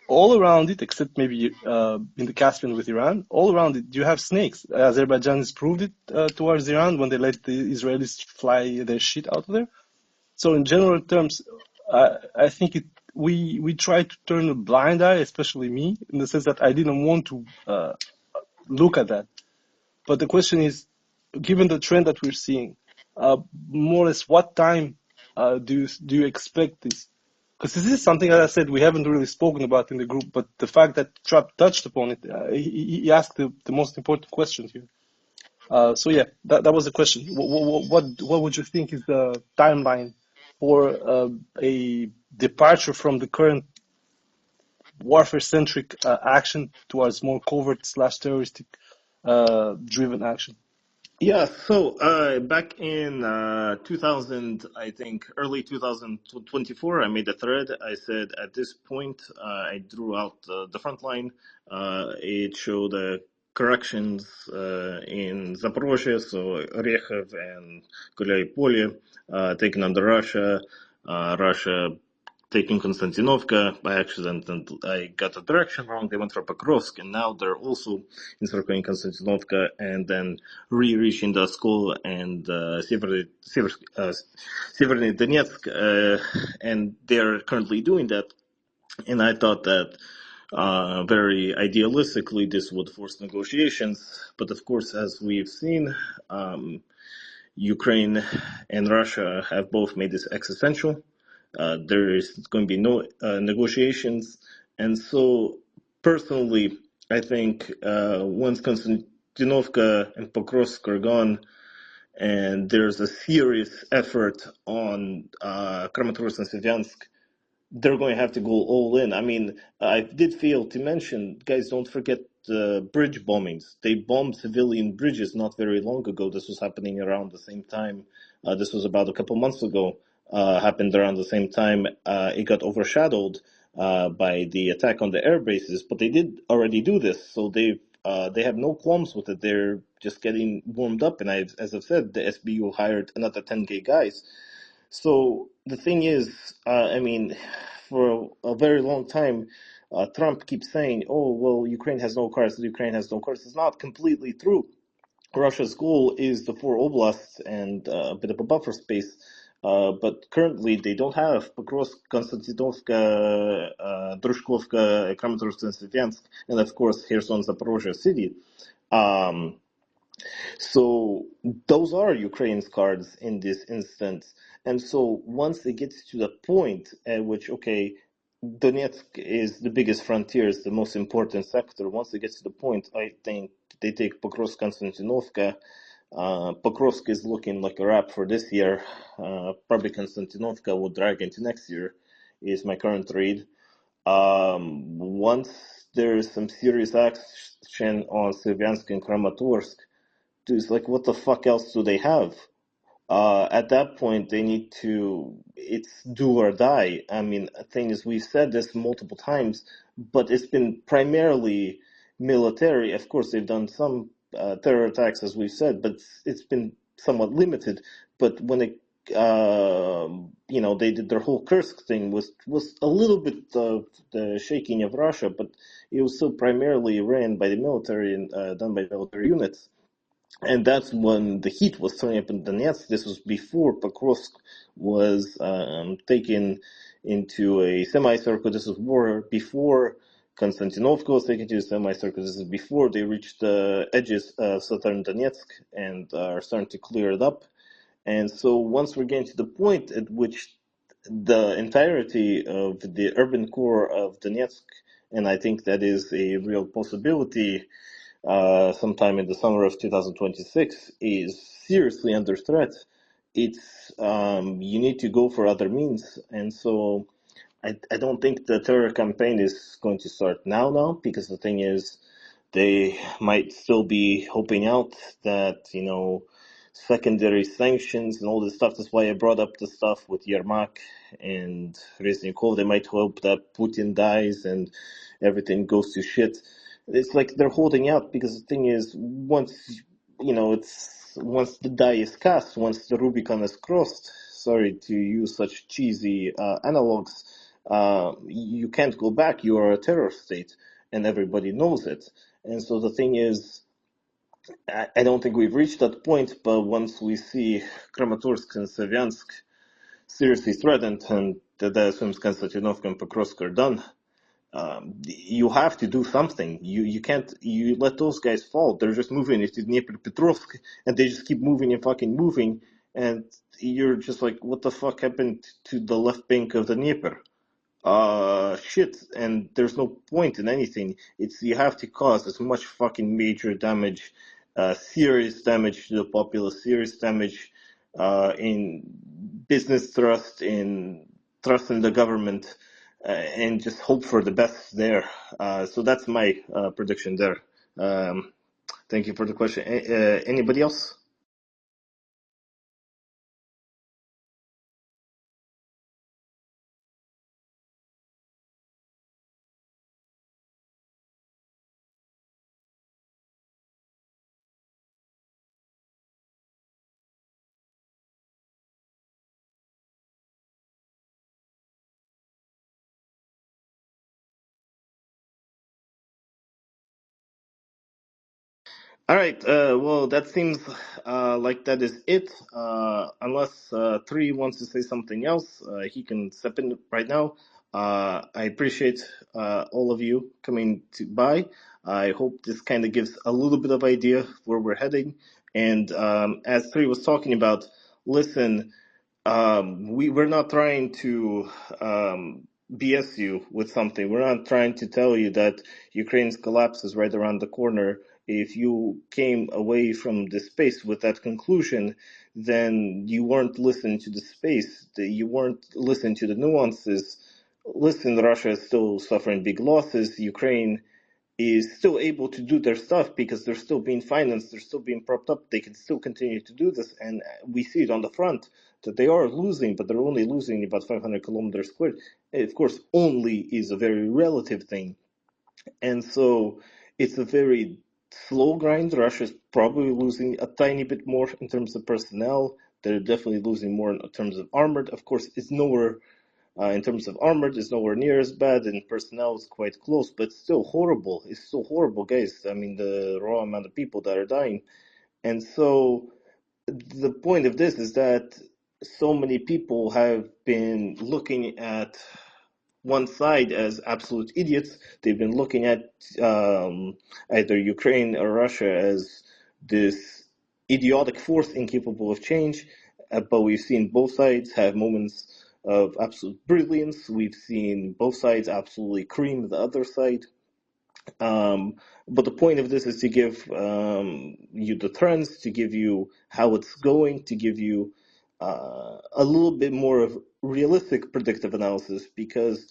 Speaker 2: all around it, except maybe in the Caspian with Iran, all around it, you have snakes. Azerbaijan has proved it towards Iran when they let the Israelis fly their shit out of there. So in general terms, I think we try to turn a blind eye, especially me, in the sense that I didn't want to look at that. But the question is, given the trend that we're seeing, more or less, what time do you expect this? Because this is something, as I said, we haven't really spoken about in the group, but the fact that Trump touched upon it, he asked the most important question here. So yeah, that was the question. What would you think is the timeline for a departure from the current warfare-centric action towards more covert slash terroristic driven action?
Speaker 1: Yeah, so back in 2000, I think early 2024, I made a thread. I said at this point, I drew out the front line. It showed corrections in Zaporozhye, so Rekhov and Guляй-Polye taken under Russia. Russia taking Konstantinovka by accident, and I got the direction wrong. They went for Pokrovsk, and now they're also encircling Konstantinovka, and then reaching the school and Severny Donetsk, and they're currently doing that. And I thought that very idealistically this would force negotiations, but of course, as we've seen, Ukraine and Russia have both made this existential. There is going to be no negotiations. And so, personally, I think once Konstantinovka and Pokrovsk are gone, and there's a serious effort on Kramatorsk and Slavyansk, they're going to have to go all in. I mean, I did fail to mention, guys, don't forget bridge bombings. They bombed civilian bridges not very long ago. This was happening around the same time. This was about a couple months ago. happened around the same time. It got overshadowed by the attack on the air bases, but they did already do this, so they have no qualms with it. They're just getting warmed up, and as I've said, the SBU hired another 10K guys. So the thing is, I mean, for a very long time, Trump keeps saying, "Oh, well, Ukraine has no cars. Ukraine has no cars." It's not completely true. Russia's goal is the four oblasts and a bit of a buffer space, but currently they don't have Pokrovsk, Konstantinovka, Drushkovka, Kramatorsk, and Svetyansk, and of course Kherson, Zaporozhye city. Um, so those are Ukraine's cards in this instance. And so once it gets to the point at which, okay, Donetsk is the biggest frontier, is the most important sector. Once it gets to the point, I think they take Pokrovsk, Konstantinovka. Pokrovsk is looking like a wrap for this year. Probably Konstantinovka will drag into next year, is my current read. Once there is some serious action on Slavyansk and Kramatorsk, it's like, what the fuck else do they have? At that point, they need to, it's do or die. I mean, the thing is, we've said this multiple times, but it's been primarily military. Of course, they've done some terror attacks, as we've said, but it's been somewhat limited. But when it, they did their whole Kursk thing was a little bit of the shaking of Russia, but it was still primarily ran by the military and done by military units. And that's when the heat was turning up in Donetsk. This was before Pokrovsk was taken into a semicircle. This was war before Konstantinovka was taken to a semicircle. This is before they reached the edges of southern Donetsk and are starting to clear it up. And so once we're getting to the point at which the entirety of the urban core of Donetsk, and I think that is a real possibility, sometime in the summer of 2026 is seriously under threat. It's you need to go for other means, and so I don't think the terror campaign is going to start now because the thing is they might still be hoping out that secondary sanctions and all this stuff. That's why I brought up the stuff with Yermak and Reznikov. They might hope that Putin dies and everything goes to shit. It's like they're holding out because the thing is, once the die is cast, once the Rubicon is crossed. Sorry to use such cheesy analogs. You can't go back. You are a terror state, and everybody knows it. And so the thing is, I don't think we've reached that point, but once we see Kramatorsk and Slavyansk seriously threatened, and that assumes Konstantinovka and Pokrovsk are done, you have to do something. You can't you let those guys fall. They're just moving into Dnipropetrovsk, and they just keep moving and fucking moving, and you're just like, what the fuck happened to the left bank of the Dnieper? Shit, and there's no point in anything. It's you have to cause as much fucking major damage, serious damage to the populace, serious damage in business trust, in trust in the government, and just hope for the best there. So that's my prediction there. Thank you for the question. Anybody else? All right. Well, that seems like that is it. Unless Three wants to say something else, he can step in right now. I appreciate all of you coming by. I hope this kind of gives a little bit of idea where we're heading. And as Three was talking about, listen, we're not trying to BS you with something. We're not trying to tell you that Ukraine's collapse is right around the corner. If you came away from the space with that conclusion, then you weren't listening to the space. You weren't listening to the nuances. Listen, Russia is still suffering big losses. Ukraine is still able to do their stuff because they're still being financed, they're still being propped up, they can still continue to do this. And we see it on the front that they are losing, but they're only losing about 500 kilometers squared. Of course, only is a very relative thing. And so it's a very slow grind. Russia's probably losing a tiny bit more in terms of personnel. They're definitely losing more in terms of armored. Of course, it's nowhere in terms of armored, it's nowhere near as bad, and personnel is quite close, but still horrible. It's still horrible, guys. I mean, the raw amount of people that are dying. And so the point of this is that so many people have been looking at one side as absolute idiots. They've been looking at either Ukraine or Russia as this idiotic force incapable of change. But we've seen both sides have moments of absolute brilliance. We've seen both sides absolutely cream the other side. Um, but the point of this is to give you the trends, to give you how it's going, to give you a little bit more of realistic predictive analysis, because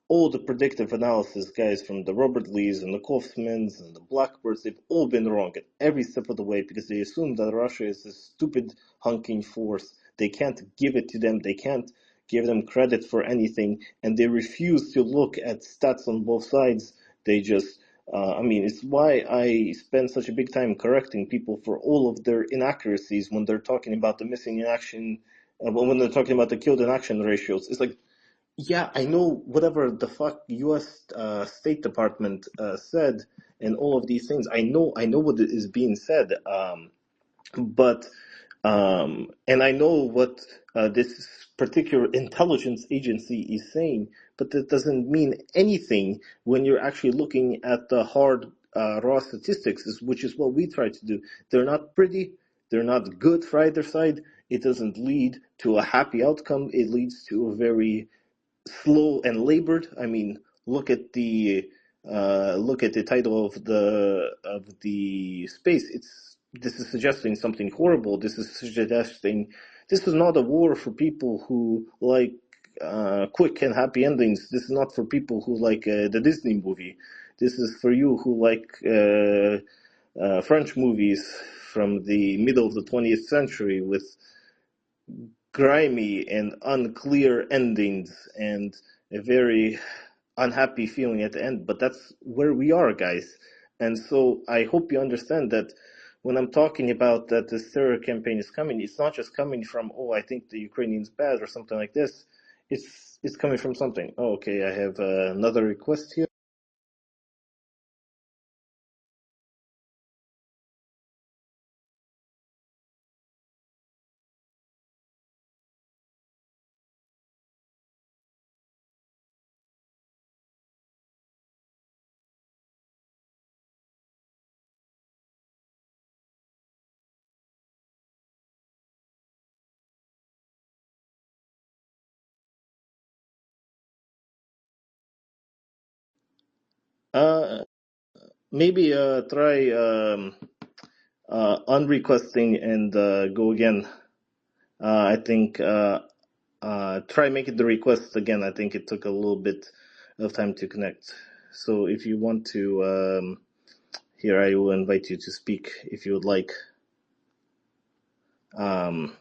Speaker 1: all the predictive analysis guys from the Robert Lees and the Kaufmans and the Blackbirds, they've all been wrong at every step of the way because they assume that Russia is a stupid hunking force. They can't give it to them. They can't give them credit for anything, and they refuse to look at stats on both sides. They just I mean, it's why I spend such a big time correcting people for all of their inaccuracies when they're talking about the missing in action, when they're talking about the killed in action ratios. It's like, yeah, I know whatever the fuck U.S. State Department said and all of these things. I know what is being said. But and I know what this particular intelligence agency is saying, but that doesn't mean anything when you're actually looking at the hard raw statistics, which is what we try to do. They're not pretty, they're not good for either side. It doesn't lead to a happy outcome. It leads to a very slow and labored. I mean, look at the title of the space. It's This is suggesting something horrible. This is suggesting this is not a war for people who like quick and happy endings. This is not for people who like the Disney movie. This is for you who like French movies from the middle of the 20th century with grimy and unclear endings and a very unhappy feeling at the end. But that's where we are, guys. And so I hope you understand that when I'm talking about that this terror campaign is coming, it's not just coming from, oh, I think the Ukrainians bad or something like this. It's coming from something. Oh, okay, I have another request here. Uh, Maybe try unrequesting and go again. I think try making the request again. I think it took a little bit of time to connect. So if you want to, here I will invite you to speak if you would like. Um,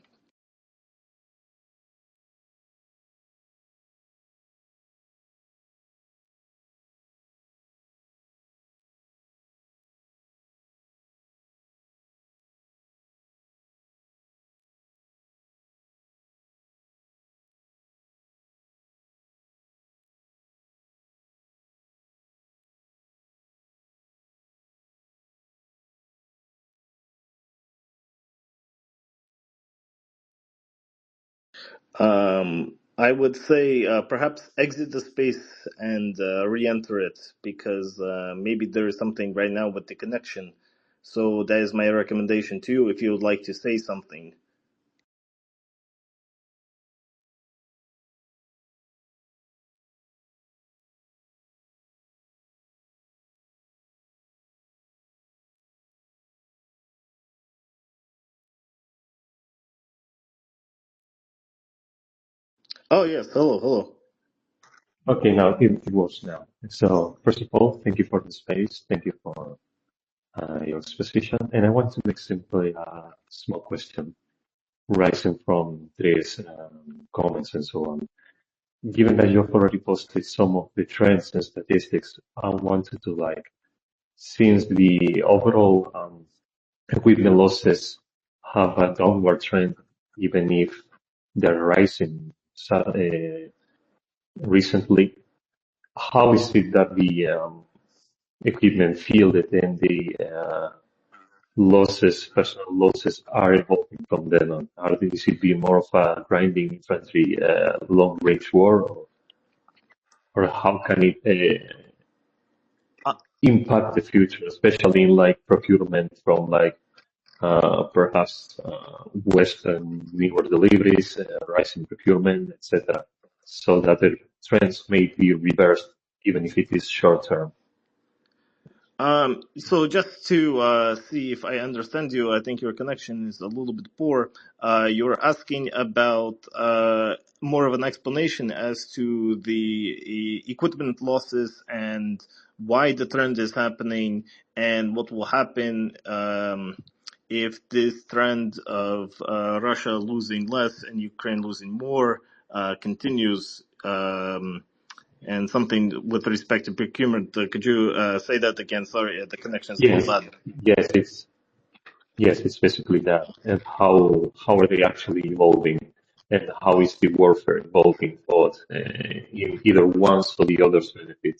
Speaker 1: I would say perhaps exit the space and re-enter it because maybe there is something right now with the connection. So that is my recommendation to you if you would like to say something. Oh yes, hello, hello.
Speaker 3: Okay, now it works now. So first of all, thank you for the space. Thank you for your exposition. And I want to make simply a small question rising from today's comments and so on. Given that you've already posted some of the trends and statistics, I wanted to like, since the overall equipment losses have a downward trend, even if they're rising recently, how is it that the equipment fielded and the losses, personal losses, are evolving from then on? Is it be more of a grinding infantry long range war, or how can it
Speaker 1: Uh,
Speaker 3: impact the future, especially in like procurement from like perhaps Western newer deliveries, rising procurement, etc., so that the trends may be reversed, even if it is short term.
Speaker 1: so just to see if I understand you, I think your connection is a little bit poor. You're asking about more of an explanation as to the equipment losses and why the trend is happening and what will happen if this trend of Russia losing less and Ukraine losing more continues. And something with respect to procurement. Could you say that again? Sorry, the connection is a little
Speaker 3: Yes,
Speaker 1: bad.
Speaker 3: yes, it's basically that, and how are they actually evolving, and how is the warfare evolving, both in either one's or the other's benefit.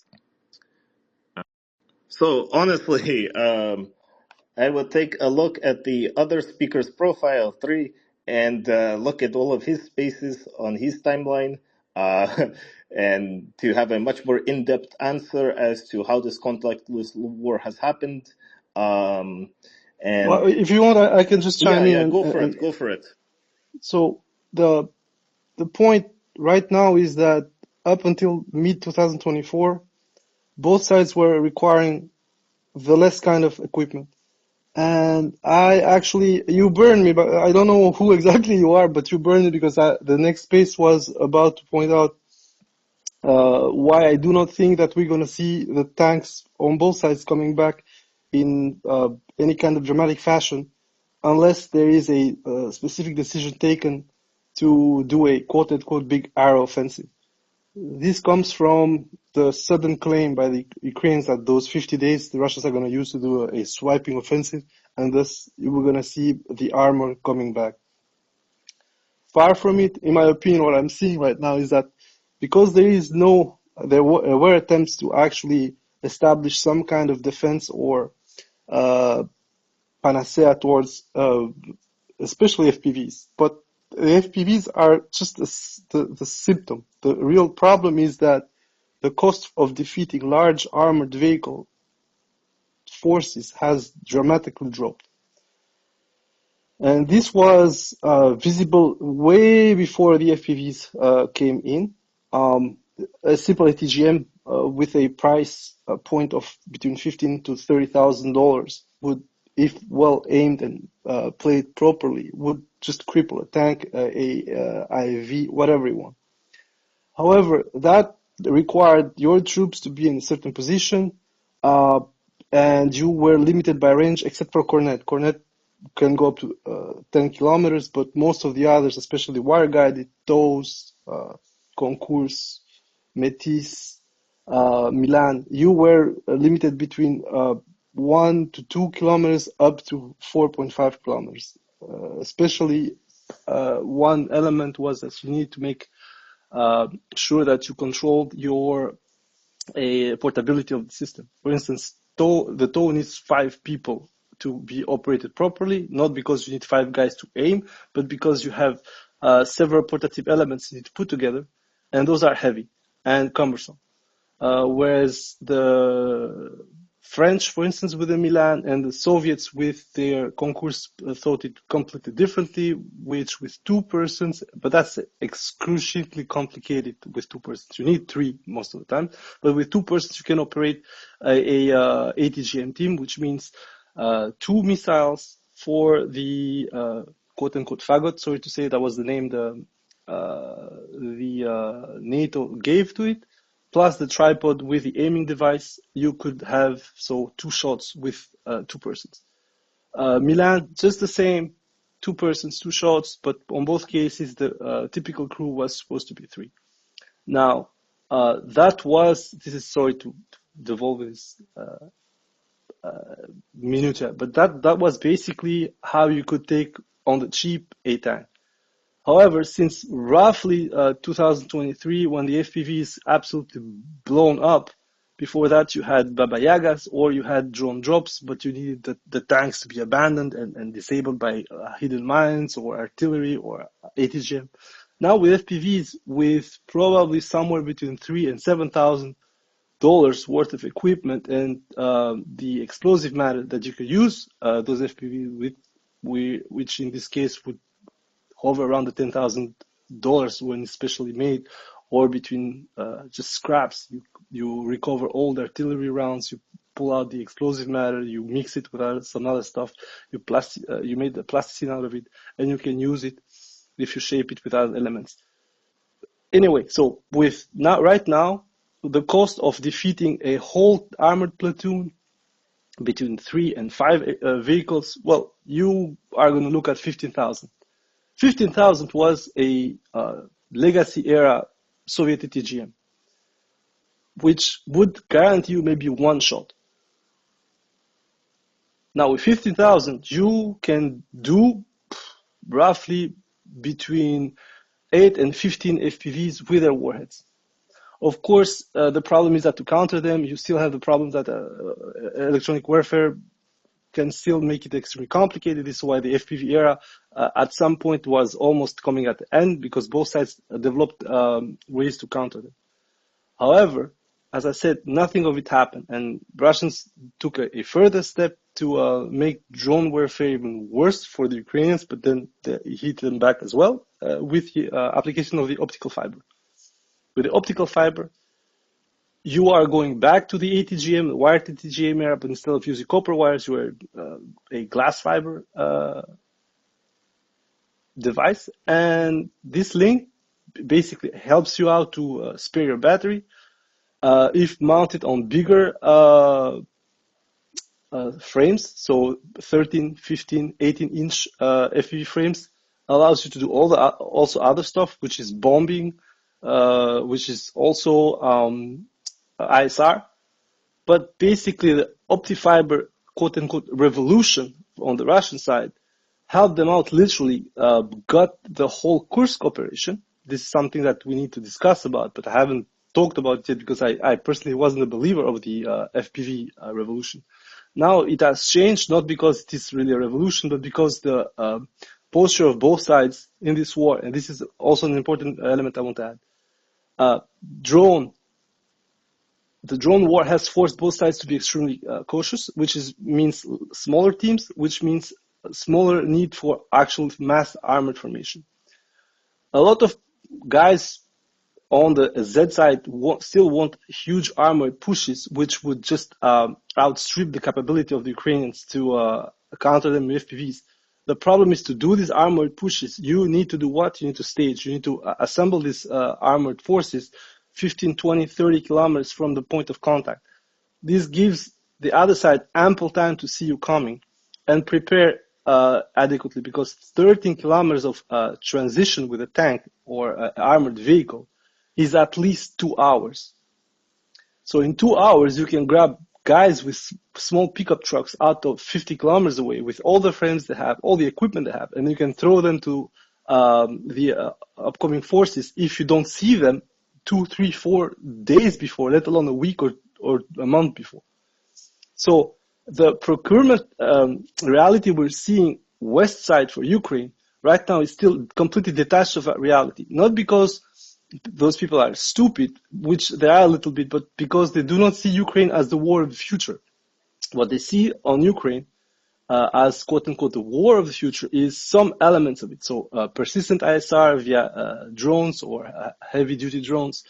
Speaker 1: So honestly, I would take a look at the other speaker's profile three and look at all of his spaces on his timeline, uh, and to have a much more in-depth answer as to how this conflictless war has happened. Um,
Speaker 2: Well,
Speaker 1: and
Speaker 2: if you want, I can just
Speaker 1: yeah,
Speaker 2: chime in
Speaker 1: yeah,
Speaker 2: and,
Speaker 1: go for it, go for it.
Speaker 2: so the the point right now is that up until mid 2024, both sides were requiring the less kind of equipment. And I actually, you burned me, but I don't know who exactly you are, but you burned me because the next space was about to point out why I do not think that we're going to see the tanks on both sides coming back in any kind of dramatic fashion unless there is a specific decision taken to do a quote unquote big air offensive. This comes from the sudden claim by the Ukrainians that those 50 days the Russians are going to use to do a swiping offensive, and thus we're going to see the armor coming back. Far from it, in my opinion, what I'm seeing right now is that because there were attempts to actually establish some kind of defense or uh, panacea towards especially FPVs, but the FPVs are just the symptom. The real problem is that the cost of defeating large armored vehicle forces has dramatically dropped. And this was visible way before the FPVs came in. A simple ATGM with a price point of between $15,000 to $30,000 would, if well aimed and played properly, would just cripple a tank, a IV, whatever you want. However, that required your troops to be in a certain position, uh, and you were limited by range except for Cornet. Cornet can go up to 10 kilometers, but most of the others, especially wire-guided, TOWs, Concours, Métis, Milan, you were limited between 1 to 2 kilometers up to 4.5 kilometers. Especially one element was that you need to make sure that you controlled your portability of the system. For instance, the tow needs 5 people to be operated properly, not because you need 5 guys to aim, but because you have several portative elements you need to put together, and those are heavy and cumbersome. Whereas the French, for instance, with the Milan, and the Soviets with their concourse thought it completely differently, which with 2 persons, but that's excruciatingly complicated with 2 persons. You need 3 most of the time, but with 2 persons you can operate a ATGM team, which means 2 missiles for the quote unquote fagot. Sorry to say, that was the name the NATO gave to it. plus the tripod with the aiming device, you could have 2 shots with 2 persons. Milan, just the same, 2 persons, 2 shots, but on both cases, the typical crew was supposed to be 3. Now, this is sorry to devolve this minutia, but that was basically how you could take on the cheap a tank. However, since roughly 2023, when the FPV is absolutely blown up, before that you had Baba Yagas or you had drone drops, but you needed the tanks to be abandoned and disabled by hidden mines or artillery or ATGM. Now with FPVs, with probably somewhere between $3,000 and $7,000 worth of equipment and the explosive matter that you could use those FPVs with, which in this case would hover around the $10,000 when specially made, or between just scraps. You recover old artillery rounds, you pull out the explosive matter, you mix it with some other stuff, you made the plasticine out of it, and you can use it if you shape it with other elements. Anyway, so right now, the cost of defeating a whole armored platoon between 3 and 5 vehicles, well, you are going to look at 15,000. 15,000 was a legacy era Soviet ATGM, which would guarantee you maybe 1 shot. Now with 15,000, you can do roughly between 8 and 15 FPVs with their warheads. Of course, the problem is that to counter them, you still have the problem that electronic warfare can still make it extremely complicated. This is why the FPV era at some point was almost coming at the end, because both sides developed ways to counter them. However, as I said, nothing of it happened, and Russians took a further step to make drone warfare even worse for the Ukrainians, but then they hit them back as well with the application of the optical fiber. With the optical fiber, you are going back to the ATGM, the wired ATGM era, but instead of using copper wires, you are a glass fiber device. And this link basically helps you out to spare your battery. If mounted on bigger frames, so 13, 15, 18-inch FPV frames, allows you to do also other stuff, which is bombing, which is also ISR. But basically the OptiFiber quote-unquote revolution on the Russian side helped them out, literally got the whole Kursk operation. This is something that we need to discuss about, but I haven't talked about it yet because I personally wasn't a believer of the FPV revolution. Now it has changed, not because it is really a revolution, but because the posture of both sides in this war, and this is also an important element I want to add. The drone war has forced both sides to be extremely cautious, which means smaller teams, which means smaller need for actual mass armored formation. A lot of guys on the Z side still want huge armored pushes, which would just outstrip the capability of the Ukrainians to counter them with FPVs. The problem is to do these armored pushes, you need to do what? You need to stage. You need to assemble these armored forces 15, 20, 30 kilometers from the point of contact. This gives the other side ample time to see you coming and prepare adequately, because 13 kilometers of transition with a tank or an armored vehicle is at least 2 hours. So in 2 hours, you can grab guys with small pickup trucks out of 50 kilometers away with all the frames they have, all the equipment they have, and you can throw them to the upcoming forces if you don't see them 2, 3, 4 days before, let alone a week or a month before. So the procurement reality we're seeing west side for Ukraine right now is still completely detached of that reality. Not because those people are stupid, which they are a little bit, but because they do not see Ukraine as the war of the future. What they see on Ukraine as quote-unquote the war of the future is some elements of it. So persistent ISR via drones or heavy-duty drones,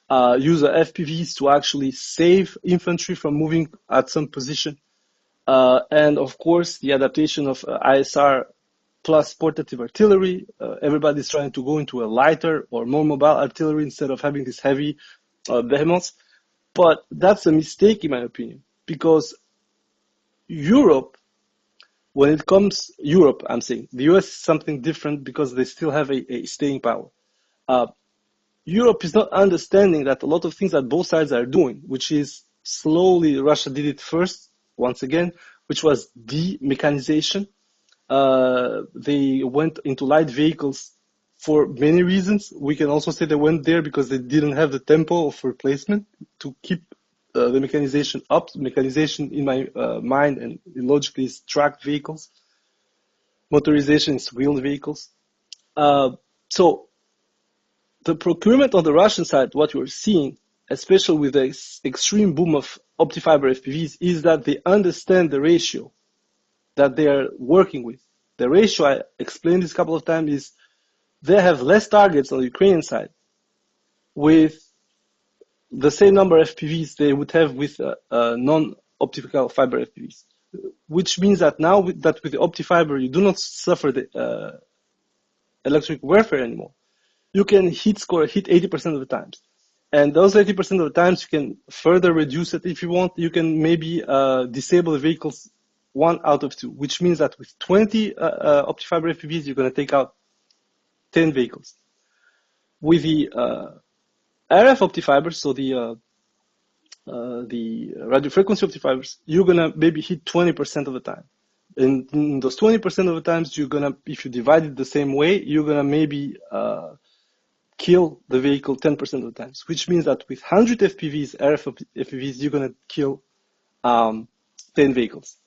Speaker 2: use FPVs to actually save infantry from moving at some position, and of course the adaptation of ISR plus portative artillery. Everybody's trying to go into a lighter or more mobile artillery instead of having this heavy behemoths. But that's a mistake in my opinion, because Europe, when it comes, Europe, I'm saying, the US is something different because they still have a staying power. Europe is not understanding that a lot of things that both sides are doing, which is slowly, Russia did it first, once again, which was de-mechanization. They went into light vehicles for many reasons. We can also say they went there because they didn't have the tempo of replacement to keep the mechanization up. Mechanization, in my mind and logically, is tracked vehicles. Motorization is wheeled vehicles. So the procurement on the Russian side, what we're seeing, especially with the extreme boom of optifiber FPVs, is that they understand the ratio that they are working with. The ratio, I explained this a couple of times, is they have less targets on the Ukrainian side with the same number of FPVs they would have with non-optical fiber FPVs, which means that now with the optifiber, you do not suffer the electronic warfare anymore. You can hit 80% of the times. And those 80% of the times, you can further reduce it if you want. You can maybe disable the vehicles 1 out of 2, which means that with 20 optifiber FPVs, you're going to take out 10 vehicles. With the RF optifibers, so the radio frequency optifibers, you're going to maybe hit 20% of the time. And in those 20% of the times, you're going to, if you divide it the same way, you're going to maybe kill the vehicle 10% of the times, which means that with 100 FPVs, RF FPVs, you're going to kill 10 vehicles.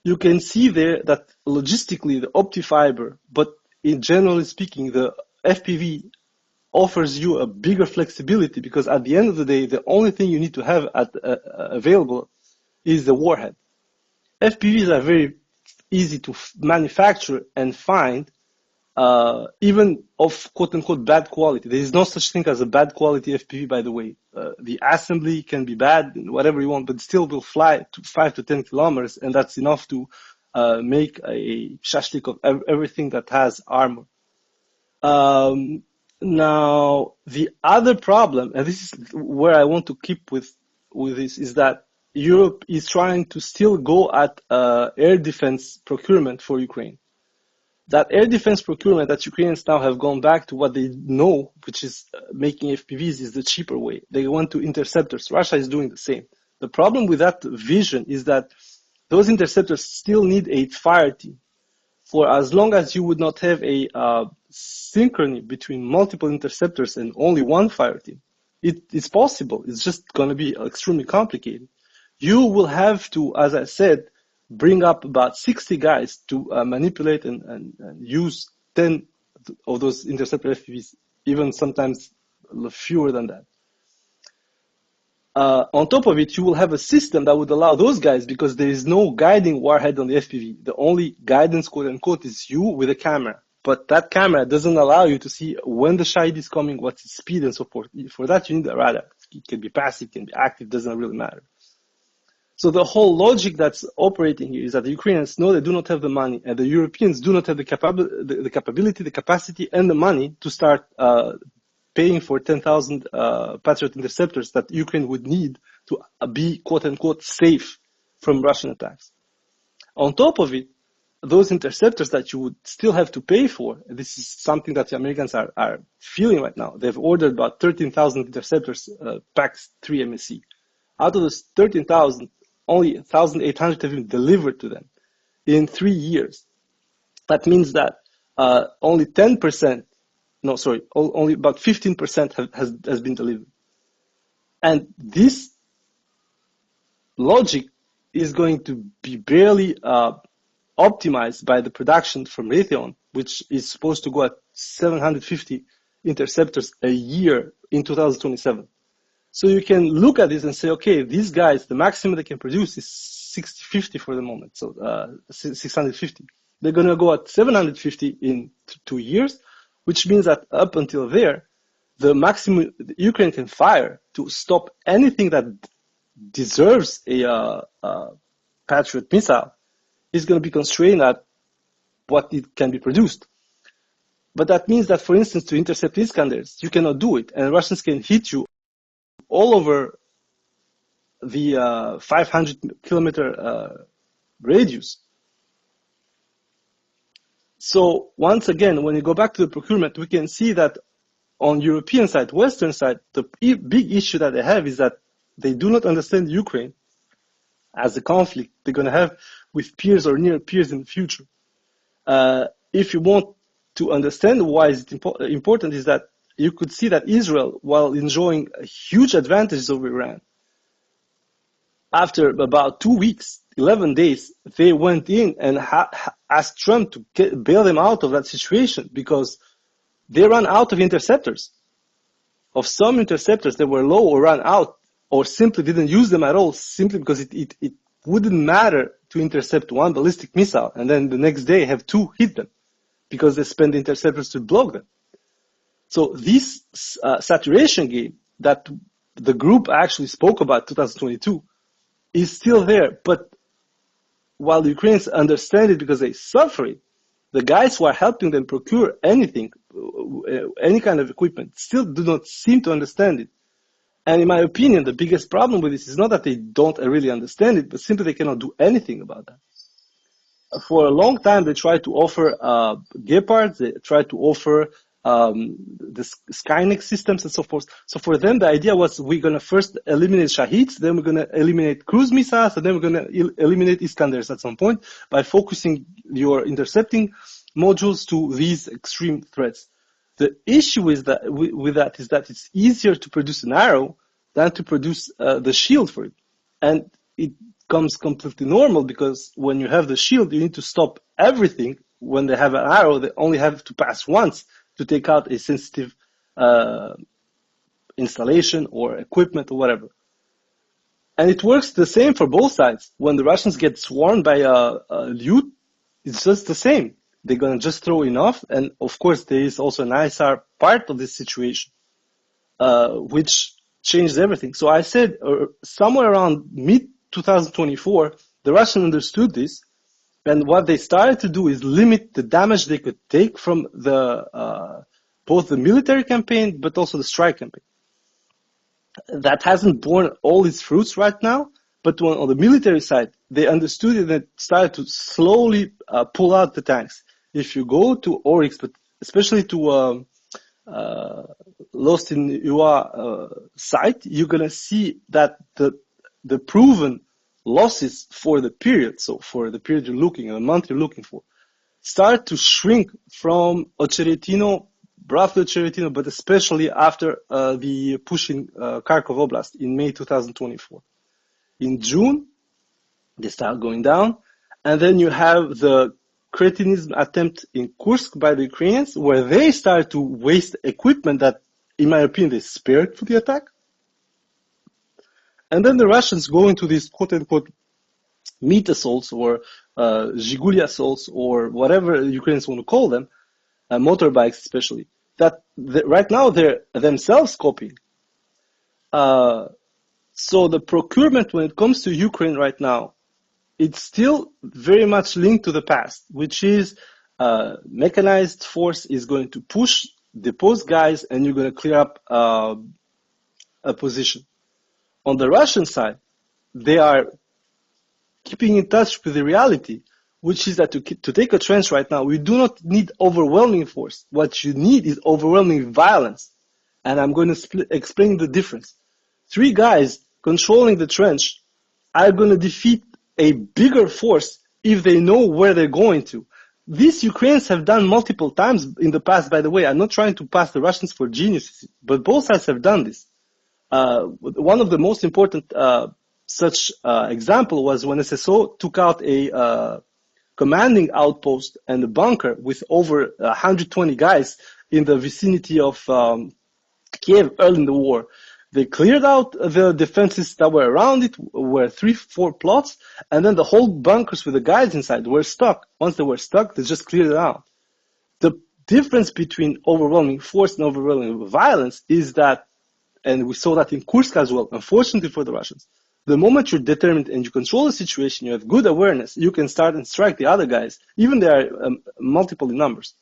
Speaker 2: You can see there that logistically the optifiber, but in generally speaking, the FPV offers you a bigger flexibility, because at the end of the day, the only thing you need to have available is the warhead. FPVs are very easy to manufacture and find, even of quote-unquote bad quality. There is no such thing as a bad quality FPV, by the way. The assembly can be bad, whatever you want, but still will fly to 5 to 10 kilometers, and that's enough to make a shashlik of everything that has armor. Now, the other problem, and this is where I want to keep with this, is that Europe is trying to still go at air defense procurement for Ukraine. That air defense procurement that Ukrainians now have gone back to what they know, which is making FPVs, is the cheaper way. They went to interceptors. Russia is doing the same. The problem with that vision is that those interceptors still need a fire team. For as long as you would not have a synchrony between multiple interceptors and only one fire team, it's possible. It's just going to be extremely complicated. You will have to, as I said, bring up about 60 guys to manipulate and use 10 of those interceptor FPVs, even sometimes fewer than that. On top of it, you will have a system that would allow those guys, because there is no guiding warhead on the FPV. The only guidance, quote unquote, is you with a camera. But that camera doesn't allow you to see when the shahid is coming, what's its speed and so forth. For that, you need a radar. It can be passive, it can be active, doesn't really matter. So the whole logic that's operating here is that the Ukrainians know they do not have the money, and the Europeans do not have the capability, the capacity, and the money to start paying for 10,000 Patriot interceptors that Ukraine would need to be, quote-unquote, safe from Russian attacks. On top of it, those interceptors that you would still have to pay for, and this is something that the Americans are feeling right now. They've ordered about 13,000 interceptors, PAX 3 MSE. Out of those 13,000, only 1,800 have been delivered to them in 3 years. That means that only 10%, no, sorry, only about 15% has been delivered. And this logic is going to be barely optimized by the production from Raytheon, which is supposed to go at 750 interceptors a year in 2027. So you can look at this and say, okay, these guys, the maximum they can produce is 650 for the moment, so 650. They're going to go at 750 in 2 years, which means that up until there, the maximum Ukraine can fire to stop anything that deserves a Patriot missile is going to be constrained at what it can be produced. But that means that, for instance, to intercept Iskanders, you cannot do it, and Russians can hit you all over the 500-kilometer radius. So once again, when you go back to the procurement, we can see that on European side, Western side, the big issue that they have is that they do not understand Ukraine as a conflict they're going to have with peers or near peers in the future. If you want to understand why it's important, is that you could see that Israel, while enjoying huge advantages over Iran, after about 2 weeks, 11 days, they went in and asked Trump to bail them out of that situation because they ran out of interceptors. Of some interceptors that were low or ran out or simply didn't use them at all, simply because it wouldn't matter to intercept one ballistic missile and then the next day have 2 hit them because they spent the interceptors to block them. So this saturation game that the group actually spoke about 2022 is still there. But while the Ukrainians understand it because they suffer it, the guys who are helping them procure anything, any kind of equipment, still do not seem to understand it. And in my opinion, the biggest problem with this is not that they don't really understand it, but simply they cannot do anything about that. For a long time, they tried to offer Gepards, they tried to offer the Skynex systems and so forth. So for them, the idea was we're going to first eliminate Shahids, then we're going to eliminate cruise missiles, and then we're going to eliminate Iskanders at some point by focusing your intercepting modules to these extreme threats. The issue is that with that is that it's easier to produce an arrow than to produce the shield for it. And it comes completely normal because when you have the shield, you need to stop everything. When they have an arrow, they only have to pass once to take out a sensitive installation or equipment or whatever. And it works the same for both sides. When the Russians get swarmed by a loot, it's just the same. They're going to just throw enough. And of course, there is also an ISR part of this situation, which changed everything. So I said somewhere around mid-2024, the Russians understood this. And what they started to do is limit the damage they could take from the both the military campaign, but also the strike campaign. That hasn't borne all its fruits right now. But on the military side, they understood it and started to slowly pull out the tanks. If you go to Oryx, but especially to Lost in Ua site, you're going to see that the proven losses for the period, so for the period you're looking, the month you're looking for, start to shrink from Ocheretino, roughly Ocheretino, but especially after the push in Kharkov Oblast in May 2024. In June, they start going down, and then you have the cretinism attempt in Kursk by the Ukrainians, where they start to waste equipment that, in my opinion, they spared for the attack. And then the Russians go into these quote-unquote meat assaults or Zhiguli assaults or whatever Ukrainians want to call them, motorbikes especially, that right now they're themselves copying. So the procurement when it comes to Ukraine right now, it's still very much linked to the past, which is mechanized force is going to push, depose guys, and you're going to clear up a position. On the Russian side, they are keeping in touch with the reality, which is that to take a trench right now, we do not need overwhelming force. What you need is overwhelming violence. And I'm going to explain the difference. 3 guys controlling the trench are going to defeat a bigger force if they know where they're going to. These Ukrainians have done multiple times in the past, by the way. I'm not trying to pass the Russians for geniuses, but both sides have done this. One of the most important such example was when SSO took out a commanding outpost and a bunker with over 120 guys in the vicinity of Kiev early in the war. They cleared out the defenses that were around it, were 3-4 plots, and then the whole bunkers with the guys inside were stuck. Once they were stuck, they just cleared it out. The difference between overwhelming force and overwhelming violence is that, and we saw that in Kursk as well, unfortunately for the Russians, the moment you're determined and you control the situation, you have good awareness, you can start and strike the other guys, even they are multiple in numbers.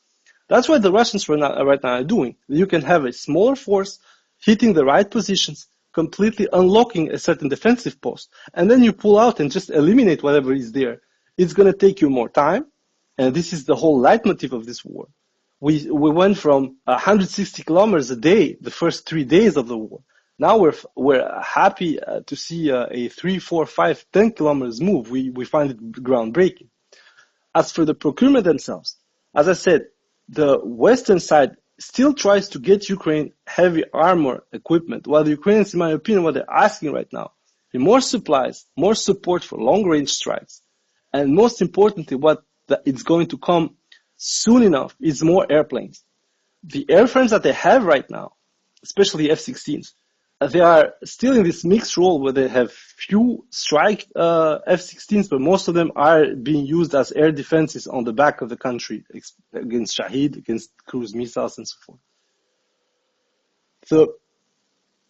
Speaker 2: That's what the Russians right now are doing. You can have a smaller force hitting the right positions, completely unlocking a certain defensive post, and then you pull out and just eliminate whatever is there, it's going to take you more time. And this is the whole leitmotif of this war. We went from 160 kilometers a day the first 3 days of the war. Now we're happy to see a 3, 4, 5, 10 kilometers move. We find it groundbreaking. As for the procurement themselves, as I said, the Western side still tries to get Ukraine heavy armor equipment, while the Ukrainians, in my opinion, what they're asking right now is more supplies, more support for long-range strikes, and most importantly, what it's going to come soon enough is more airplanes. The airframes that they have right now, especially F-16s, they are still in this mixed role where they have few strike F-16s, but most of them are being used as air defenses on the back of the country against Shahid, against cruise missiles, and so forth. The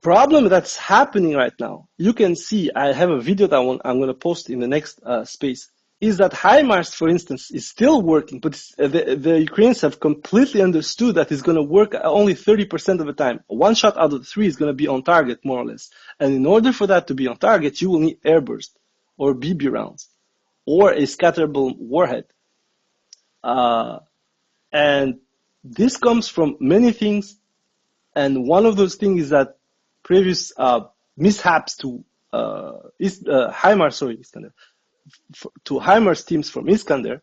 Speaker 2: problem that's happening right now, you can see, I have a video that I'm going to post in the next space, is that HIMARS, for instance, is still working, but the Ukrainians have completely understood that it's going to work only 30% of the time. One shot out of the 3 is going to be on target, more or less. And in order for that to be on target, you will need airburst, or BB rounds, or a scatterable warhead. And this comes from many things, and one of those things is that previous mishaps to HIMARS, to HIMARS teams from Iskander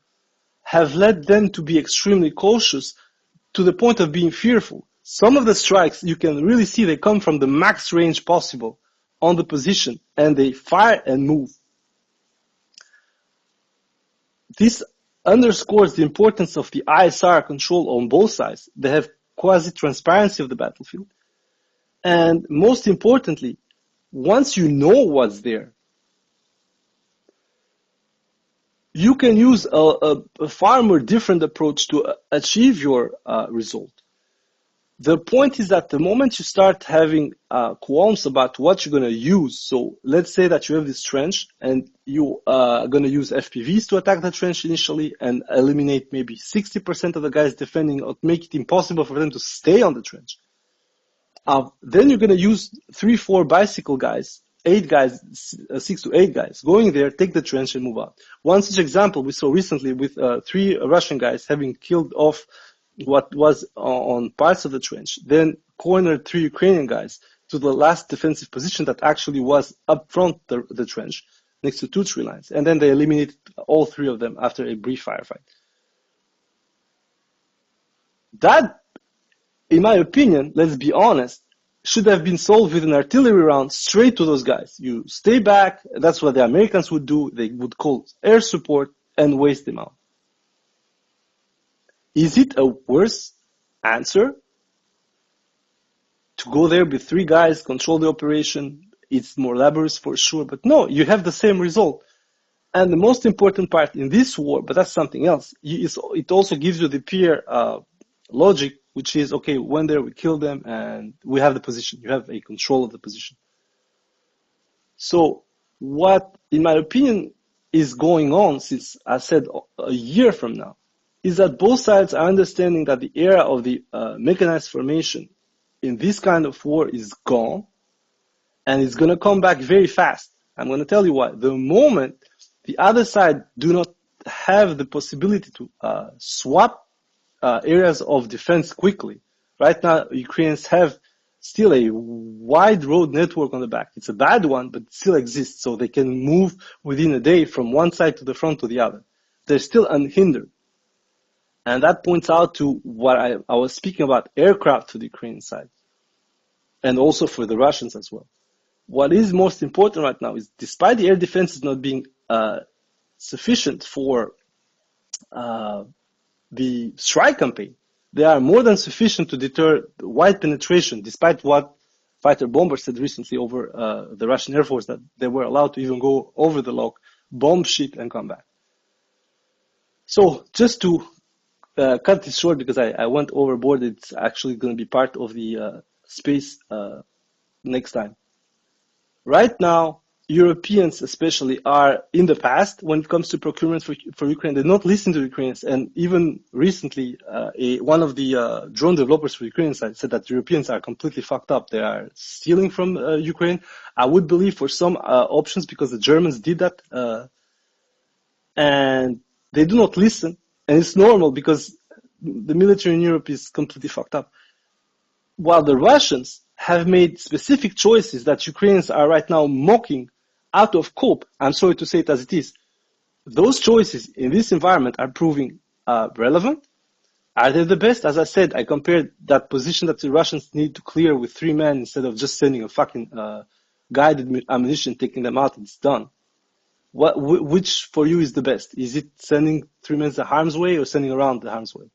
Speaker 2: have led them to be extremely cautious to the point of being fearful. Some of the strikes, you can really see they come from the max range possible on the position, and they fire and move. This underscores the importance of the ISR control on both sides. They have quasi-transparency of the battlefield. And most importantly, once you know what's there, you can use a far more different approach to achieve your result. The point is that the moment you start having qualms about what you're going to use, so let's say that you have this trench and you are going to use FPVs to attack the trench initially and eliminate maybe 60% of the guys defending, or make it impossible for them to stay on the trench. Then you're going to use 3, 4 bicycle guys, 8 guys, 6 to 8 guys, going there, take the trench and move out. One such example we saw recently with 3 Russian guys having killed off what was on parts of the trench, then cornered 3 Ukrainian guys to the last defensive position that actually was up front the trench, next to 2 tree lines. And then they eliminated all 3 of them after a brief firefight. That, in my opinion, let's be honest, should have been solved with an artillery round straight to those guys. You stay back, that's what the Americans would do. They would call air support and waste them out. Is it a worse answer to go there with 3 guys, control the operation? It's more laborious for sure, but no, you have the same result. And the most important part in this war, but that's something else, it also gives you the peer logic, which is, okay, when there we kill them and we have the position. You have a control of the position. So what, in my opinion, is going on since I said a year from now, is that both sides are understanding that the era of the mechanized formation in this kind of war is gone, and it's going to come back very fast. I'm going to tell you why. The moment the other side do not have the possibility to swap areas of defense quickly. Right now, Ukrainians have still a wide road network on the back. It's a bad one, but it still exists, so they can move within a day from one side to the front to the other. They're still unhindered. And that points out to what I was speaking about, aircraft to the Ukrainian side, and also for the Russians as well. What is most important right now is, despite the air defenses not being sufficient for the strike campaign, they are more than sufficient to deter wide penetration, despite what fighter bombers said recently over the Russian Air Force, that they were allowed to even go over the lock, bomb shit, and come back. So just to cut this short, because I went overboard, it's actually going to be part of the space next time. Right now, Europeans especially are in the past when it comes to procurement for Ukraine. They don't listen to Ukrainians. And even recently, one of the drone developers for Ukraine side said that Europeans are completely fucked up. They are stealing from Ukraine. I would believe for some options because the Germans did that. And they do not listen. And it's normal because the military in Europe is completely fucked up. While the Russians have made specific choices that Ukrainians are right now mocking out of cope, I'm sorry to say it as it is, those choices in this environment are proving relevant. Are they the best? As I said, I compared that position that the Russians need to clear with 3 men instead of just sending a fucking guided ammunition, taking them out, it's done. Which for you is the best? Is it sending 3 men the harm's way or sending around the harm's way?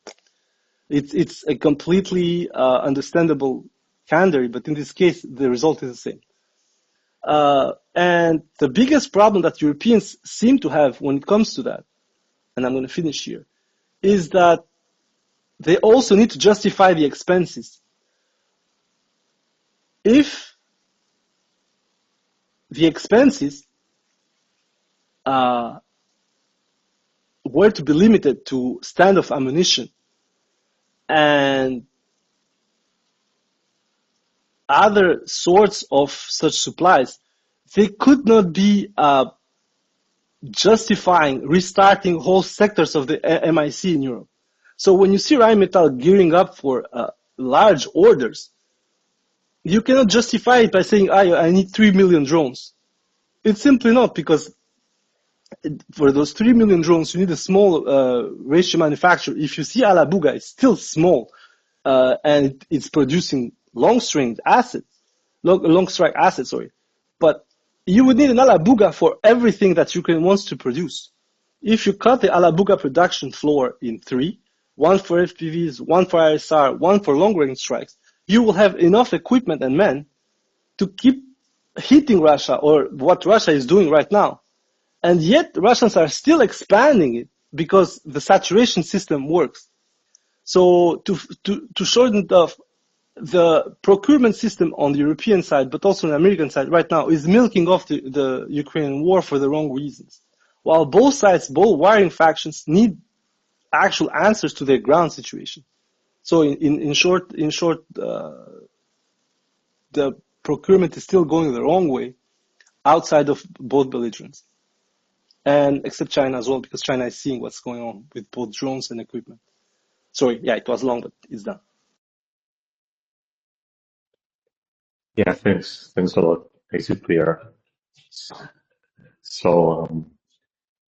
Speaker 2: It's a completely understandable candor, but in this case, the result is the same. And the biggest problem that Europeans seem to have when it comes to that, and I'm going to finish here, is that they also need to justify the expenses. If the expenses were to be limited to standoff ammunition and other sorts of such supplies, they could not be justifying restarting whole sectors of the MIC in Europe. So when you see Rheinmetall gearing up for large orders, you cannot justify it by saying, I need 3 million drones. It's simply not, because for those 3 million drones, you need a small ratio manufacturer. If you see Alabuga, it's still small, and it's producing long-strike assets, but you would need an Alabuga for everything that Ukraine wants to produce. If you cut the Alabuga production floor in 3, one for FPVs, one for ISR, one for long-range strikes, you will have enough equipment and men to keep hitting Russia, or what Russia is doing right now. And yet Russians are still expanding it because the saturation system works. So to shorten it off, the procurement system on the European side, but also on the American side right now, is milking off the Ukrainian war for the wrong reasons. While both sides, both warring factions, need actual answers to their ground situation. So in short, the procurement is still going the wrong way outside of both belligerents. And except China as well, because China is seeing what's going on with both drones and equipment. Sorry, yeah, it was long, but it's done.
Speaker 3: Yeah, thanks. Thanks a lot. Makes it clear. So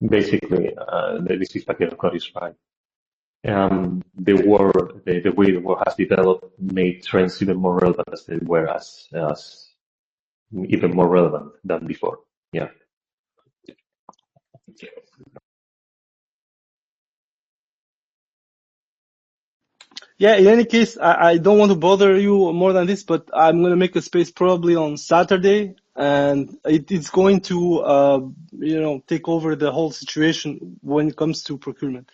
Speaker 3: basically, let me see if I get this right. The war, the way the war has developed, made trends even more relevant as they were as even more relevant than before. Yeah.
Speaker 2: Yeah, in any case, I don't want to bother you more than this, but I'm going to make a space probably on Saturday, and it's going to, take over the whole situation when it comes to procurement.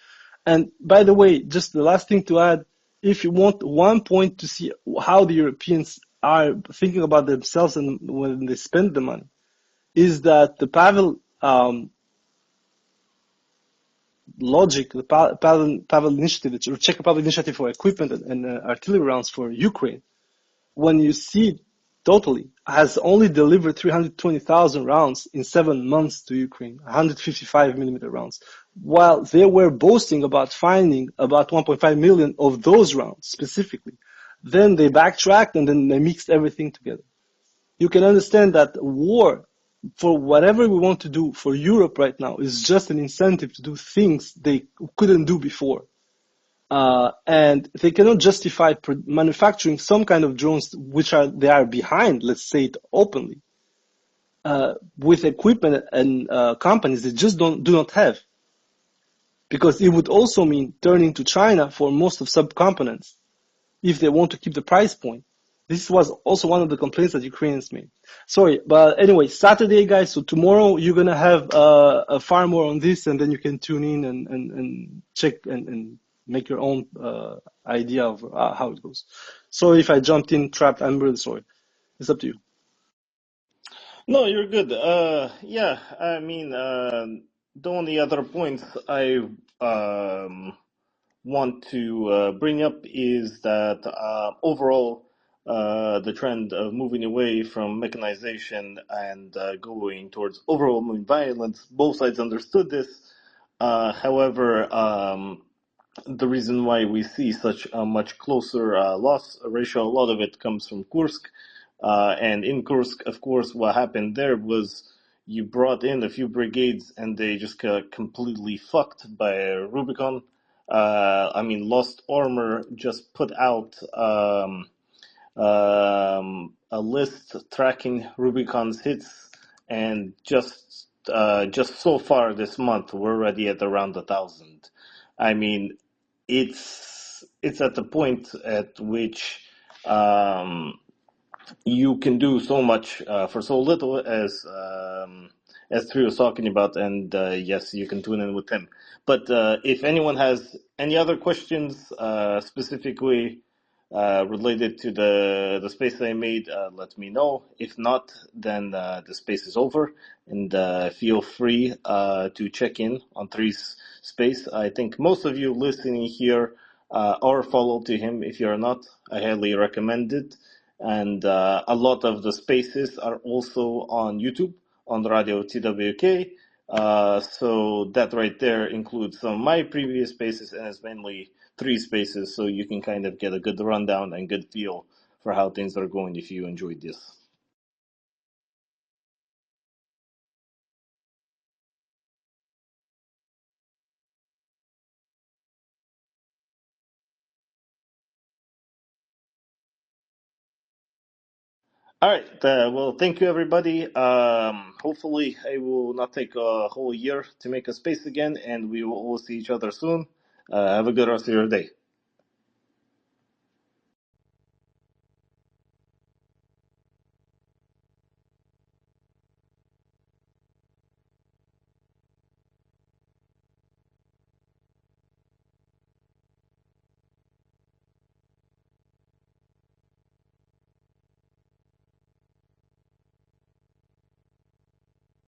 Speaker 2: And by the way, just the last thing to add, if you want one point to see how the Europeans are thinking about themselves and when they spend the money, is that the Pavel logic, the Pavel initiative, the Czech Republic initiative for equipment and artillery rounds for Ukraine, when you see it totally, has only delivered 320,000 rounds in 7 months to Ukraine, 155 millimeter rounds, while they were boasting about finding about 1.5 million of those rounds specifically. Then they backtracked and then they mixed everything together. You can understand that war, for whatever we want to do for Europe right now, is just an incentive to do things they couldn't do before. And they cannot justify manufacturing some kind of drones they are behind, let's say it openly, with equipment and companies they just do not have. Because it would also mean turning to China for most of subcomponents if they want to keep the price point. This was also one of the complaints that Ukrainians made. Sorry, but anyway, Saturday, guys, so tomorrow you're going to have far more on this, and then you can tune in and check and make your own idea of how it goes. Sorry if I jumped in, trapped, I'm really sorry. It's up to you.
Speaker 1: No, you're good. Yeah, I mean, the only other points I um, want to bring up is that overall, the trend of moving away from mechanization and going towards overwhelming violence, both sides understood this. However, the reason why we see such a much closer loss ratio, a lot of it comes from Kursk. And in Kursk, of course, what happened there was you brought in a few brigades and they just got completely fucked by Rubicon. I mean, Lost Armor just put out a list tracking Rubicon's hits, and just so far this month, we're already at around 1,000. I mean, it's at the point at which um, you can do so much for so little, as Tri was talking about, and yes, you can tune in with him. But if anyone has any other questions, specifically related to the space that I made, let me know. If not, then the space is over, and feel free to check in on Three's space. I think most of you listening here are followed to him. If you're not, I highly recommend it. And a lot of the spaces are also on YouTube on Radio TWK. So that right there includes some of my previous spaces, and it's mainly three spaces, so you can kind of get a good rundown and good feel for how things are going if you enjoyed this. All right. Well, thank you, everybody. Hopefully, it will not take a whole year to make a space again, and we will all see each other soon. Have a good rest of your day.